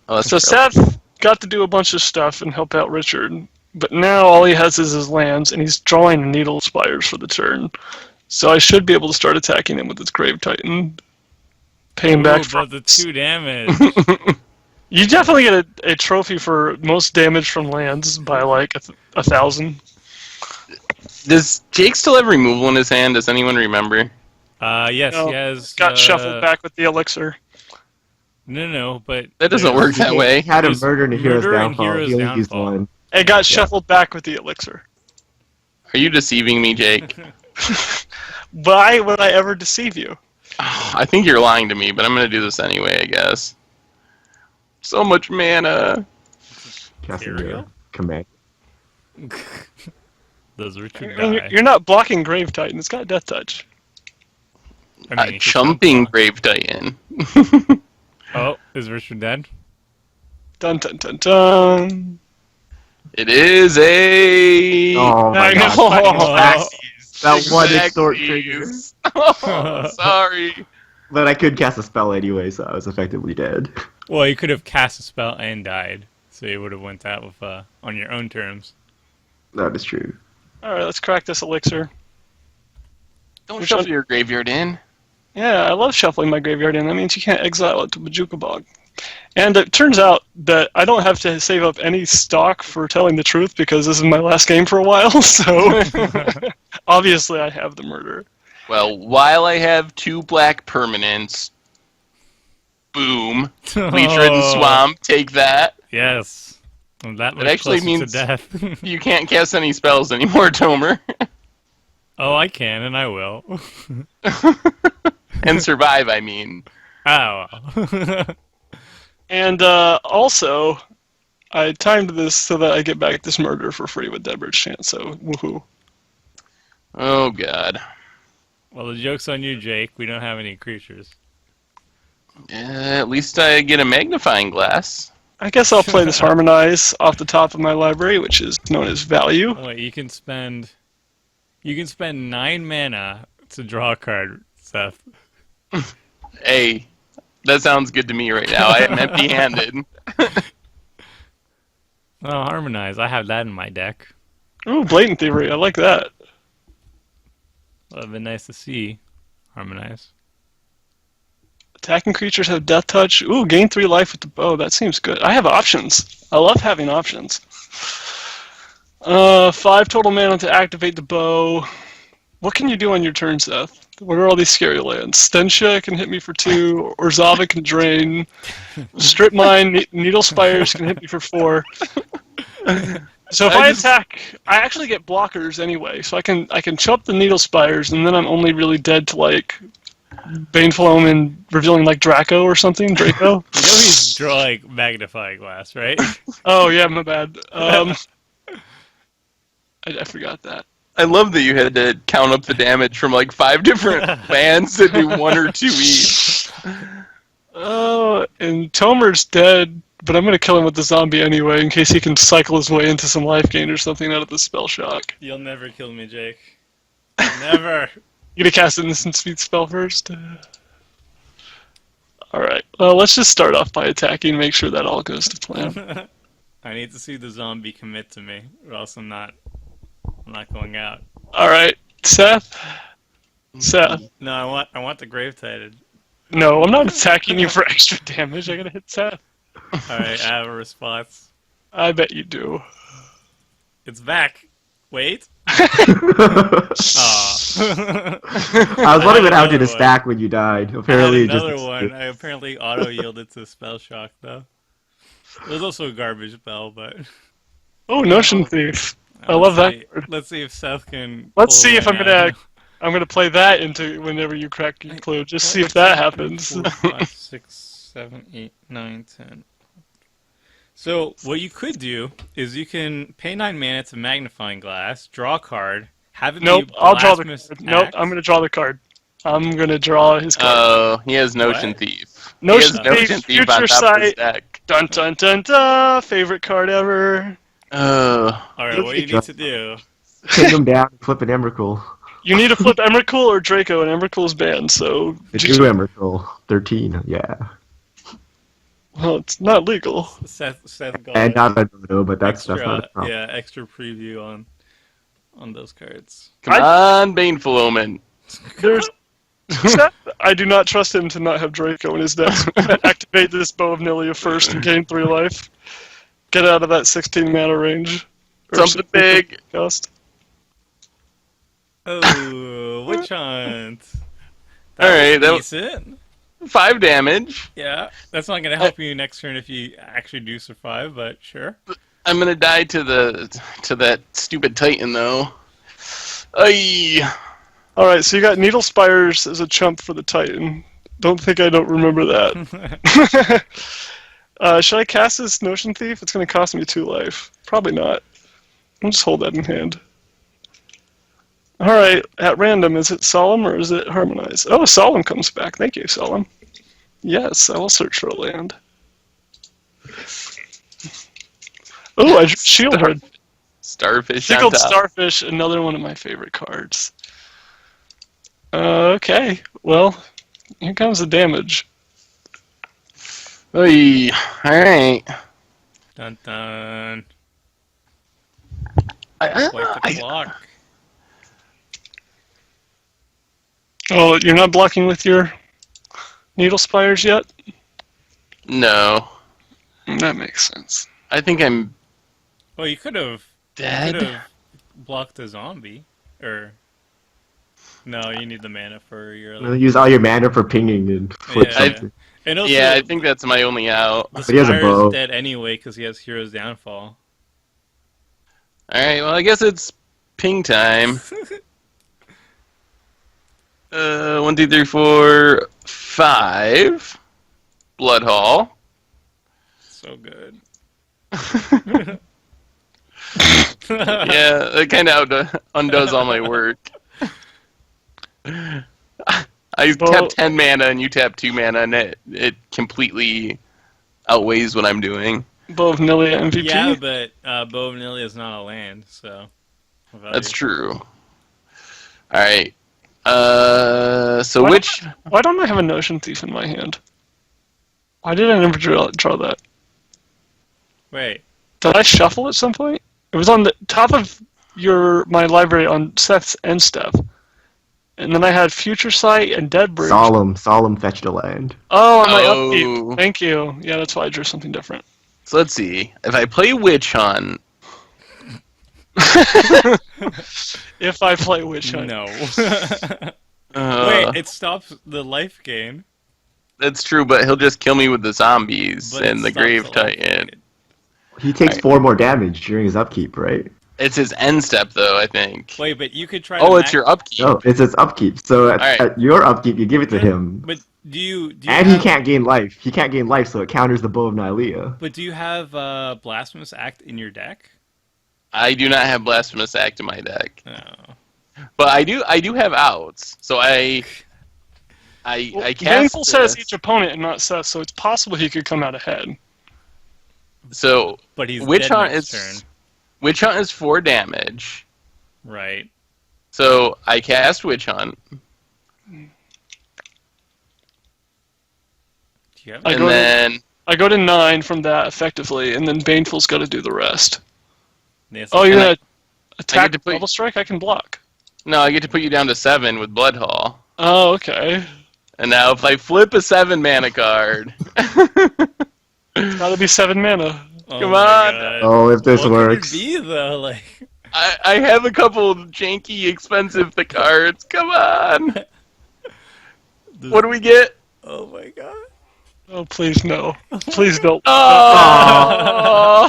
B: Oh, that's
C: So
B: real.
C: Seth got to do a bunch of stuff and help out Richard, but now all he has is his lands, and he's drawing Needle Spires for the turn. So I should be able to start attacking him with his Grave Titan. Pay him back
A: Ooh,
C: for
A: but the 2 damage.
C: You definitely get a trophy for most damage from lands by like 1,000.
B: Does Jake still have removal in his hand? Does anyone remember?
A: Yes,
C: No,
A: he has.
C: Got shuffled back with the elixir.
A: No, but
B: That doesn't work that way.
D: He had a
A: There's
D: murder and a hero's
A: murder and
D: downfall.
A: hero's
D: He only used
A: downfall.
D: one.
C: It got shuffled back with the elixir.
B: Are you deceiving me, Jake?
C: Why would I ever deceive you?
B: I think you're lying to me, but I'm gonna do this anyway, I guess. So much mana.
D: Casting
A: Tariel?
D: your command.
A: Does Richard
C: And
A: die?
C: you're not blocking Grave Titan. It's got Death Touch.
A: I mean, he could
B: Chumping
A: jump
B: Grave Titan.
A: on. Oh, is Richard dead?
C: Dun dun dun dun.
B: It is a.
D: Oh my
C: I
D: god.
A: know.
D: That one extort trigger.
B: Exactly. Oh, sorry.
D: But I could cast a spell anyway, so I was effectively dead.
A: Well, you could have cast a spell and died, so you would have went out with on your own terms.
D: That is true.
C: All right, let's crack this elixir.
B: Don't shuffle your graveyard in.
C: Yeah, I love shuffling my graveyard in. That means you can't exile it to Majuka Bog. And it turns out that I don't have to save up any stock for telling the truth because this is my last game for a while, so obviously I have the murder.
B: Well, while I have 2 black permanents, boom, Bleach-Ridden Swamp, take that.
A: Yes. Well, that
B: It actually means-
A: to death.
B: You can't cast any spells anymore, Tomer.
A: Oh, I can, and I will.
B: And survive, I mean.
A: Oh, well.
C: And also, I timed this so that I get back this murder for free with Deadbird's Chance, so woohoo.
B: Oh, God.
A: Well, the joke's on you, Jake. We don't have any creatures.
B: At least I get a magnifying glass.
C: I guess I'll play this Harmonize off the top of my library, which is known as Value.
A: Oh, wait, you can spend 9 mana to draw a card, Seth.
B: Hey, that sounds good to me right now. I am empty-handed.
A: Oh, Harmonize. I have that in my deck.
C: Ooh, Blatant Thievery, I like that.
A: Well, it'd been nice to see Harmonize.
C: Attacking creatures have Death Touch. Ooh, gain 3 life with the bow. That seems good. I have options. I love having options. 5 total mana to activate the bow. What can you do on your turn, Seth? What are all these scary lands? Stentia can hit me for 2. Orzhova can drain. Strip Mine, Needle Spires can hit me for 4. So if I attack, I actually get blockers anyway. So I can chop the Needle Spires, and then I'm only really dead to like Baneful Omen revealing like Draco or something. Draco.
A: You know he's drawing magnifying glass, right?
C: Oh yeah, my bad. I forgot that.
B: I love that you had to count up the damage from like 5 different lands that do 1 or 2 each.
C: Oh, and Tomer's dead, but I'm gonna kill him with the zombie anyway, in case he can cycle his way into some life gain or something out of the spell shock.
A: You'll never kill me, Jake. Never.
C: You gonna cast an instant speed spell first? Alright, well, let's just start off by attacking, make sure that all goes to plan.
A: I need to see the zombie commit to me, or else I'm not going out.
C: Alright, Seth? Seth?
A: No, I want the Grave Titan.
C: No, I'm not attacking you for extra damage. I gotta hit Seth.
A: Alright, I have a response.
C: I bet you do.
A: It's back. Wait.
D: I was wondering what happened to the
A: Another
D: stack when you died.
A: I
D: Apparently,
A: had
D: it
A: another
D: just
A: one. I apparently auto-yielded to Spell Shock, though. It was also a garbage spell, but...
C: Oh, Notion Thief. I love that
A: see.
C: card.
A: Let's see if Seth can...
C: Let's
A: pull
C: see if
A: one
C: I'm
A: out.
C: gonna play that into whenever you crack your clue. Just see if that happens.
A: 4, 5, 6, 7, 8, 9, 10. So, what you could do is you can pay 9 mana to Magnifying Glass, draw a card, have it
C: Nope,
A: be
C: I'll draw the
A: Blasphemous
C: card. Nope,
A: Axe.
C: I'm gonna draw the card. I'm gonna draw his card.
B: Oh, he has Notion
A: What?
B: Thief.
C: Notion
B: He has
C: Thief,
B: Notion Thief
C: Future
B: on top of his
C: Sight.
B: deck.
C: Dun dun dun dun! Favorite card ever.
B: Oh.
A: Alright, what you need to do...
D: take him down and flip an Emrakul.
C: You need to flip Emrakul or Draco, and Emrakul's banned, so...
D: It's two Emrakul. 13, yeah.
C: Well, it's not legal.
A: Seth got
D: And not a dodo, but that's not a problem.
A: yeah, extra preview on those cards.
B: Come on, Baneful Omen.
C: There's... I do not trust him to not have Draco in his deck. Activate this Bow of Nilia first and gain 3 life. Get out of that 16 mana range. Or
B: Something big.
C: Cost.
A: Oh, Witch Hunt.
B: Alright, that was
A: decent.
B: 5 damage.
A: Yeah, that's not going to help you next turn if you actually do survive, but sure.
B: I'm gonna die to that stupid Titan though. Ay.
C: Alright, so you got Needle Spires as a chump for the Titan. Don't think I don't remember that. Should I cast this Notion Thief? It's going to cost me 2 life. Probably not. I'll just hold that in hand. Alright, at random, is it Solemn or is it Harmonize? Oh, Solemn comes back. Thank you, Solemn. Yes, I will search for a land. Oh, I drew Shieldhead.
B: Starfish on
C: Sickled
B: top.
C: Starfish, another one of my favorite cards. Okay, well, here comes the damage.
B: Oy. Alright.
A: Dun dun.
B: I,
A: Wipe the clock.
C: Oh, you're not blocking with your Needle Spires yet?
B: no.
C: That makes sense.
B: I think I'm
A: Well, you could have
B: dead.
A: blocked a zombie, or no, you need the mana for your.
D: You know, use all your mana for pinging and flip
A: Yeah.
D: something.
A: And also,
B: Yeah, I think that's my only out.
A: the
D: But he has a
A: Spire
D: bow.
A: is dead anyway because he has Hero's Downfall.
B: Alright, well, I guess it's ping time. 1, 2, 3, 4, 5. Blood Hall.
A: So good.
B: Yeah, that kind of undoes all my work. I tap 10 mana and you tap 2 mana, and it completely outweighs what I'm doing.
C: Bow of Nilia MVP?
A: Yeah, but Bow of Nilia is not a land, so.
B: That's true. Alright. So
C: Why
B: which...
C: Why don't I have a Notion Thief in my hand? Why did I never draw that?
A: Wait.
C: Did I shuffle at some point? It was on the top of my library on Seth's end step. And then I had Future Sight and Dead Bridge.
D: Solemn fetched a land.
C: Oh, on my
B: Oh.
C: upkeep. Thank you. Yeah, that's why I drew something different.
B: So let's see. If I play Witch Hunt...
C: If I play Witch Hunt.
A: No.
B: Uh,
A: Wait, it stops the life gain.
B: That's true, but he'll just kill me with the zombies
A: But it
B: and the
A: stops
B: Grave
A: life
B: Titan.
A: gain.
D: He takes
B: Right.
D: 4 more damage during his upkeep, right?
B: It's his end step, though, I think.
A: Wait, but you could try.
B: Oh,
A: to
B: it's your upkeep.
D: No, it's his upkeep. So
B: Alright.
D: at your upkeep, you give it to him.
A: But do you
D: And he
A: have,
D: can't gain life. He can't gain life, so it counters the Bow of Nylea.
A: But do you have Blasphemous Act in your deck?
B: I do not have Blasphemous Act in my deck,
A: No.
B: but I do have outs. So I cast.
C: Baneful says
B: this.
C: each opponent and not Seth, so it's possible he could come out ahead.
B: So
A: But he's
B: Witch
A: dead
B: Hunt
A: next
B: is
A: turn.
B: Witch Hunt is 4 damage.
A: Right.
B: So I cast Witch Hunt,
A: Do you have
C: I
B: and
C: go to-
B: then
C: I go to 9 from that effectively, and then Baneful's got to do the rest.
A: Yes,
C: Oh, you're
B: And I-
C: gonna attack
B: to put-
C: double strike? I can block.
B: no, I get to put you down to 7 with Blood Hall.
C: Oh, okay.
B: And now if I flip a 7 mana card,
C: Gotta be 7 mana.
A: Oh
B: Come
A: my
B: on.
A: God.
D: Oh, if this
A: what
D: works.
A: Could it be though? Like.
B: I have a couple janky, expensive cards. Come on. What do we get?
A: Oh my God.
C: Oh, please no. Please don't.
B: Oh,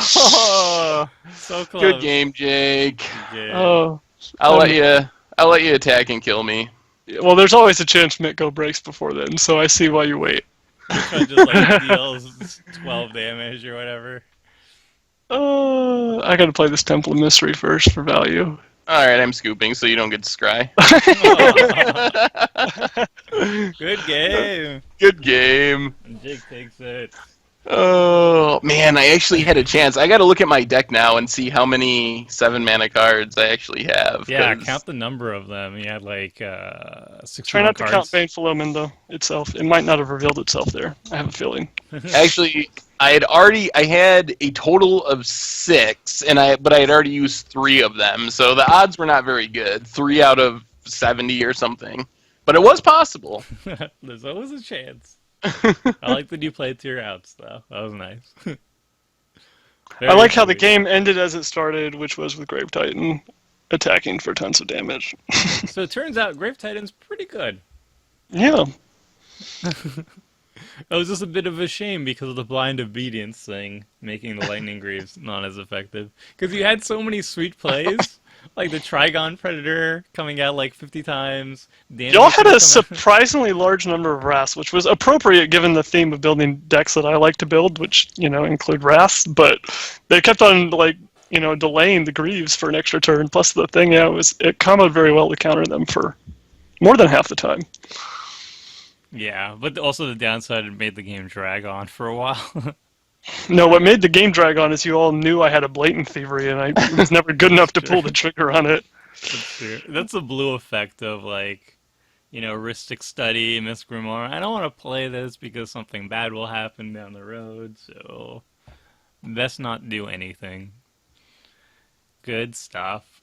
A: So close.
B: good game, Jake.
A: Yeah.
C: Oh.
B: I'll let you attack and kill me.
C: Well, there's always a chance Mitko breaks before then, so I see why you wait.
A: Just like deals 12 damage or whatever.
C: I gotta play this Temple of Mystery first for value.
B: All right, I'm scooping, so you don't get to scry.
A: Good game.
B: Good game.
A: And Jake takes it.
B: Oh man, I actually had a chance. I got to look at my deck now and see how many 7 mana cards I actually have.
A: Yeah,
B: 'cause
A: count the number of them. You had like 61
C: Try not to
A: cards.
C: count Baneful Omen, though, itself. It might not have revealed itself there. I have a feeling.
B: Actually, I had a total of 6, but I had already used 3 of them, so the odds were not very good. 3 out of 70 or something, but it was possible.
A: There's always a chance. I like that you played to your outs, though. That was nice.
C: I like how the game ended as it started, which was with Grave Titan attacking for tons of damage.
A: So it turns out Grave Titan's pretty good.
C: Yeah.
A: It was just a bit of a shame because of the blind obedience thing, making the lightning greaves not as effective. Because you had so many sweet plays, like the Trigon Predator coming out like 50 times. Damia
C: Y'all had
A: could
C: a
A: come out.
C: surprisingly large number of wraths, which was appropriate given the theme of building decks that I like to build, which, include wraths, but they kept on, delaying the greaves for an extra turn. Plus the thing, it comboed very well to counter them for more than half the time.
A: Yeah, but also the downside, it made the game drag on for a while.
C: No, what made the game drag on is you all knew I had a blatant thievery, and I was never good enough to pull the trigger on it.
A: That's true. That's the blue effect of like, Ristic Study, Miss Grimoire. I don't want to play this because something bad will happen down the road, so best not do anything. Good stuff.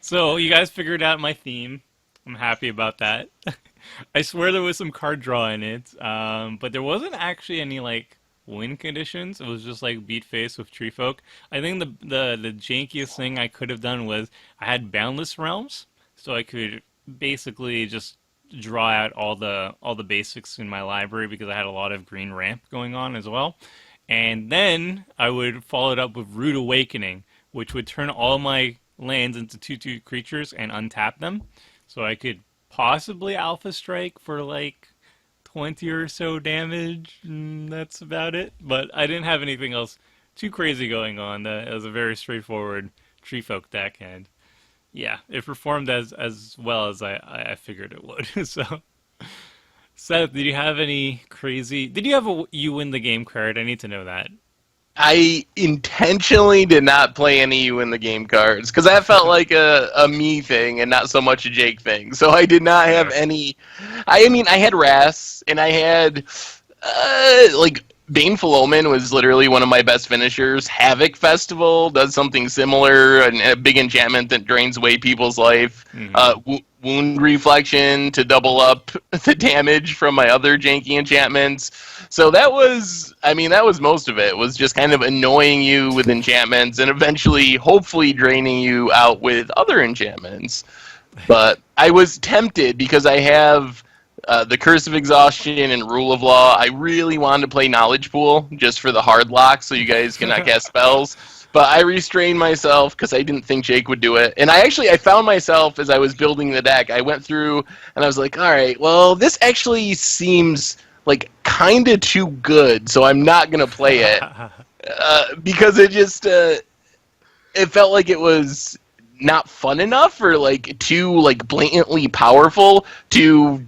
A: So you guys figured out my theme. I'm happy about that. I swear there was some card draw in it, but there wasn't actually any like win conditions. It was just like beat face with Tree Folk. I think the jankiest thing I could have done was I had Boundless Realms, so I could basically just draw out all the basics in my library because I had a lot of green ramp going on as well. And then I would follow it up with Rude Awakening, which would turn all my lands into 2/2 creatures and untap them. So I could possibly Alpha Strike for like 20 or so damage, and that's about it. But I didn't have anything else too crazy going on. It was a very straightforward Tree Folk deck, and yeah, it performed as well as I figured it would. So, Seth, did you have any crazy... Did you have a you win the game card? I need to know that.
B: I intentionally did not play any you in the game cards because that felt like a me thing and not so much a Jake thing. So I did not have any. I mean, I had Wraths and I had like Baneful Omen was literally one of my best finishers. Havoc Festival does something similar, and a big enchantment that drains away people's life. Wound Reflection to double up the damage from my other janky enchantments. So that was most of it, was just kind of annoying you with enchantments and eventually, hopefully, draining you out with other enchantments. But I was tempted because I have the Curse of Exhaustion and Rule of Law. I really wanted to play Knowledge Pool just for the hard lock so you guys cannot cast spells. But I restrained myself because I didn't think Jake would do it. And I found myself as I was building the deck. I went through and I was like, all right, well, this actually seems like kind of too good, so I'm not going to play it. Because it just, it felt like it was not fun enough or like too like blatantly powerful to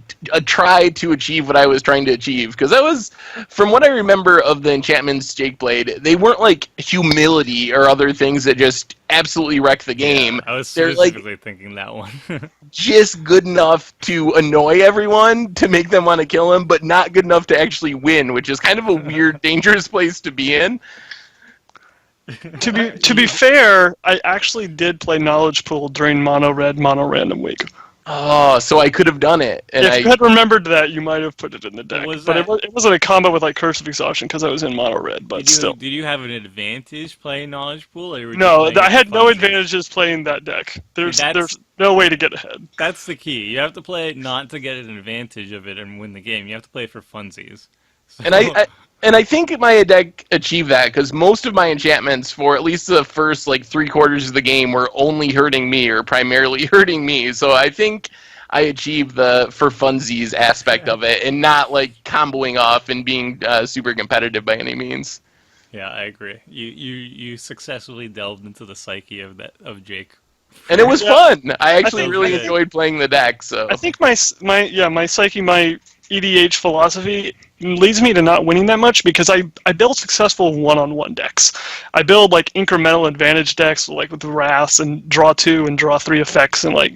B: try to achieve what I was trying to achieve. Because that was, from what I remember of the enchantments Jake played, they weren't like humility or other things that just absolutely wreck the game.
A: Yeah, I was
B: They're
A: specifically
B: like
A: thinking that one.
B: just good enough to annoy everyone, to make them want to kill him, but not good enough to actually win, which is kind of a weird, dangerous place to be in.
C: To be fair, I actually did play Knowledge Pool during Mono Red, Mono Random week.
B: Oh, so I could have done it. And
C: If you had remembered that, you might have put it in the deck. But
A: that...
C: it wasn't a combo with like Curse of Exhaustion because I was in Mono Red, but still.
A: Did you have an advantage playing Knowledge Pool? Or you were
C: No,
A: just
C: I had no
A: funsies?
C: advantages playing that deck. There's
A: That's
C: no way to get ahead.
A: That's the key. You have to play it not to get an advantage of it and win the game. You have to play it for funsies. So...
B: And I think my deck achieved that, because most of my enchantments for at least the first like 3/4 of the game were only hurting me or primarily hurting me. So I think I achieved the for funsies aspect of it, and not like comboing off and being super competitive by any means.
A: Yeah, I agree. You successfully delved into the psyche of Jake.
B: And it was fun. I actually
C: think
B: really enjoyed playing the deck. So
C: I think my psyche, my EDH philosophy leads me to not winning that much because I build successful one-on-one decks. I build like incremental advantage decks like with Wraths and draw 2 and draw 3 effects and like,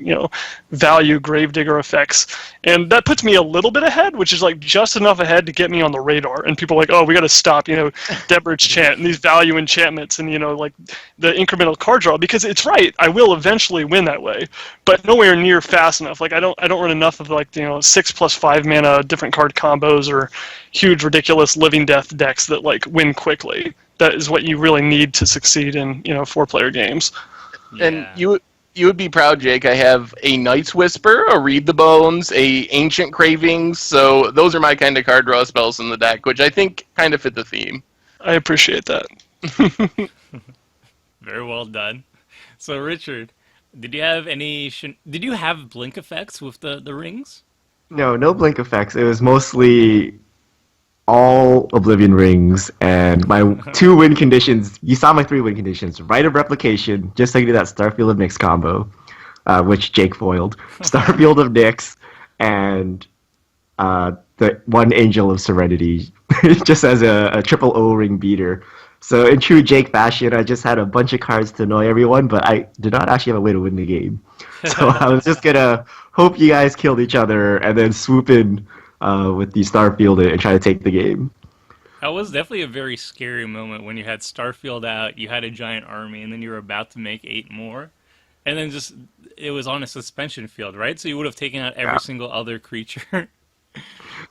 C: value Gravedigger effects. And that puts me a little bit ahead, which is like just enough ahead to get me on the radar. And people are like, oh, we got to stop, Deborah's chant and these value enchantments and, like the incremental card draw, because it's right. I will eventually win that way, but nowhere near fast enough. Like I don't run enough of like, 6+5 mana different card combos or huge ridiculous living death decks that like win quickly. That is what you really need to succeed in 4-player games.
A: Yeah.
B: And you you would be proud, Jake. I have a Night's Whisper, a Read the Bones, a Ancient Cravings. So those are my kind of card draw spells in the deck, which I think kind of fit the theme.
C: I appreciate that.
A: Very well done. So, Richard, did you have did you have blink effects with the rings?
D: No, no blink effects. It was mostly all Oblivion rings, and my 2 win conditions. You saw my 3 win conditions. Rite of Replication, just like I did that Starfield of Nyx combo, which Jake foiled. Starfield of Nyx, and the 1 Angel of Serenity, just as a triple O ring beater. So in true Jake fashion, I just had a bunch of cards to annoy everyone, but I did not actually have a way to win the game. So I was just gonna hope you guys killed each other and then swoop in with the Starfield and try to take the game.
A: That was definitely a very scary moment when you had Starfield out, you had a giant army, and then you were about to make 8 more. And then just, it was on a suspension field, right? So you would have taken out every single other creature.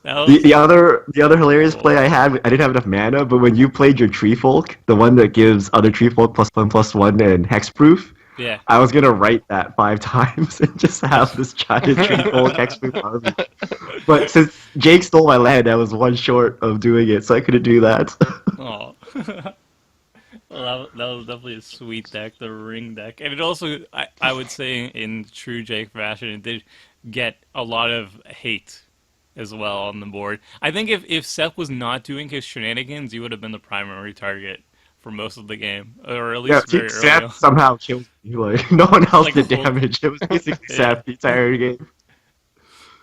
D: The other hilarious play I had, I didn't have enough mana, but when you played your Tree Folk, the one that gives other Tree Folk +1/+1 and hexproof,
A: Yeah.
D: I was gonna write that 5 times and just have this giant Tree Folk hexproof army. But since Jake stole my land, I was 1 short of doing it, so I couldn't do that.
A: Oh. Well, that was definitely a sweet deck, the ring deck. And it also, I would say, in true Jake fashion, it did get a lot of hate as well on the board. I think if Seth was not doing his shenanigans, you would have been the primary target for most of the game, or at least very early
D: Seth
A: on.
D: somehow killed me. Like, no one else
A: Like
D: did
A: the whole-
D: damage. It was basically
A: Yeah.
D: Seth the entire game.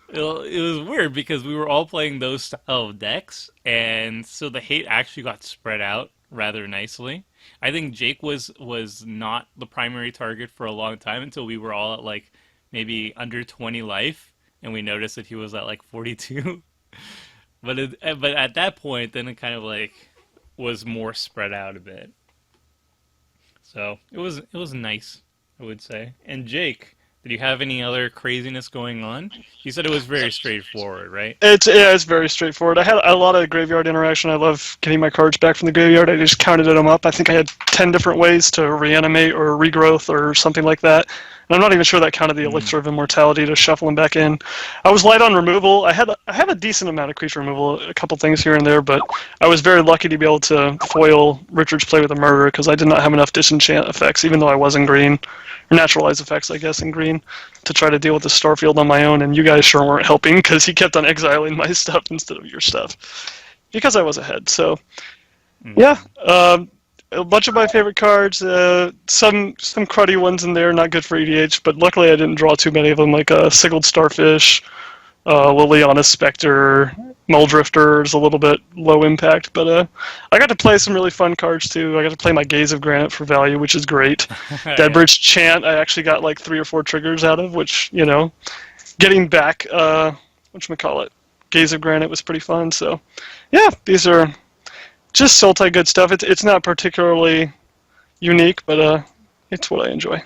A: It was weird because we were all playing those style of decks, and so the hate actually got spread out rather nicely. I think Jake was not the primary target for a long time until we were all at like maybe under 20 life, and we noticed that he was at like 42. but at that point, then it kind of like was more spread out a bit. So it was nice, I would say. And Jake, did you have any other craziness going on? You said it was very straightforward, right?
C: It's very straightforward. I had a lot of graveyard interaction. I love getting my cards back from the graveyard. I just counted them up. I think I had 10 different ways to reanimate or regrowth or something like that. And I'm not even sure that counted the Elixir of Immortality to shuffle them back in. I was light on removal. I have a decent amount of creature removal, a couple things here and there, but I was very lucky to be able to foil Richard's play with a murder because I did not have enough disenchant effects, even though I was in green, or naturalize effects, I guess, in green, to try to deal with the Starfield on my own. And you guys sure weren't helping because he kept on exiling my stuff instead of your stuff because I was ahead. So, yeah. A bunch of my favorite cards, some cruddy ones in there, not good for EDH, but luckily I didn't draw too many of them, like Sigiled Starfish, Liliana Spectre, Muldrifter is a little bit low impact, but I got to play some really fun cards too. I got to play my Gaze of Granite for value, which is great. Deadbridge Chant, I actually got like 3 or 4 triggers out of, which, you know, getting back, whatchamacallit, Gaze of Granite was pretty fun, so yeah, these are just Sultai good stuff. It's not particularly unique, but it's what I enjoy.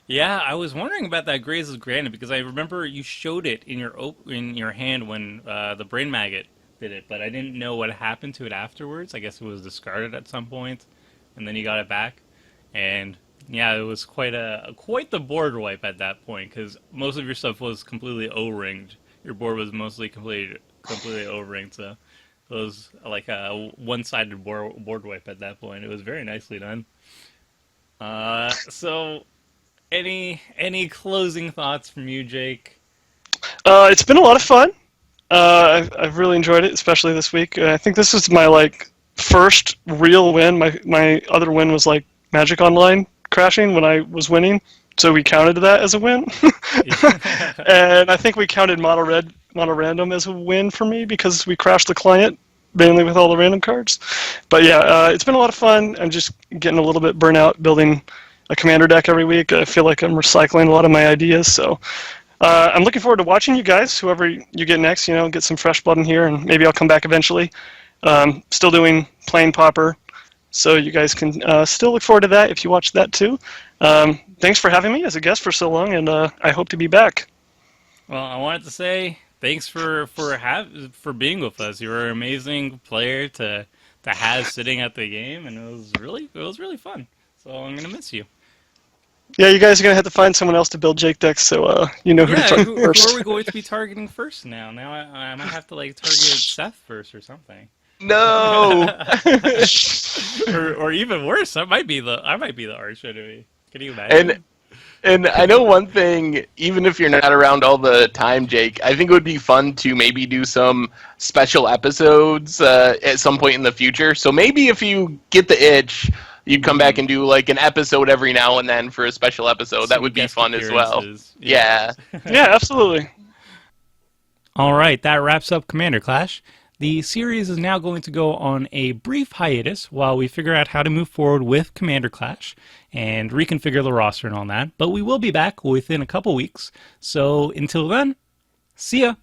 A: Yeah, I was wondering about that Graze of Granite because I remember you showed it in your hand when the Brain Maggot did it, but I didn't know what happened to it afterwards. I guess it was discarded at some point, and then you got it back. And yeah, it was quite the board wipe at that point because most of your stuff was completely O-ringed. Your board was mostly completely O-ringed, so it was like a one-sided board wipe at that point. It was very nicely done. So, any closing thoughts from you, Jake?
C: It's been a lot of fun. I've really enjoyed it, especially this week. I think this is my first real win. My other win was like Magic Online crashing when I was winning, so we counted that as a win. And I think we counted Mono Random as a win for me because we crashed the client mainly with all the random cards. But yeah, it's been a lot of fun. I'm just getting a little bit burnt out building a commander deck every week. I feel like I'm recycling a lot of my ideas. So I'm looking forward to watching you guys, whoever you get next, get some fresh blood in here, and maybe I'll come back eventually. Still doing Plane Popper, so you guys can still look forward to that if you watch that too. Thanks for having me as a guest for so long, and I hope to be back.
A: Well, I wanted to say thanks for being with us. You were an amazing player to have sitting at the game, and it was really fun. So I'm gonna miss you.
C: Yeah, you guys are gonna have to find someone else to build Jake decks, so you know who to
A: Yeah,
C: target
A: who
C: first.
A: are we going to be targeting first now? Now I might have to like target Seth first or something.
B: No.
A: Or even worse, I might be the arch enemy. Can you
B: and
A: imagine?
B: and I know one thing, even if you're not around all the time, Jake, I think it would be fun to maybe do some special episodes at some point in the future. So maybe if you get the itch, you'd come back and do like an episode every now and then for a special episode. That
A: Some
B: would be
A: guest
B: fun as well.
A: appearances.
B: Yeah.
C: Yeah, absolutely.
A: All right, that wraps up Commander Clash. The series is now going to go on a brief hiatus while we figure out how to move forward with Commander Clash and reconfigure the roster and all that. But we will be back within a couple weeks. So until then, see ya!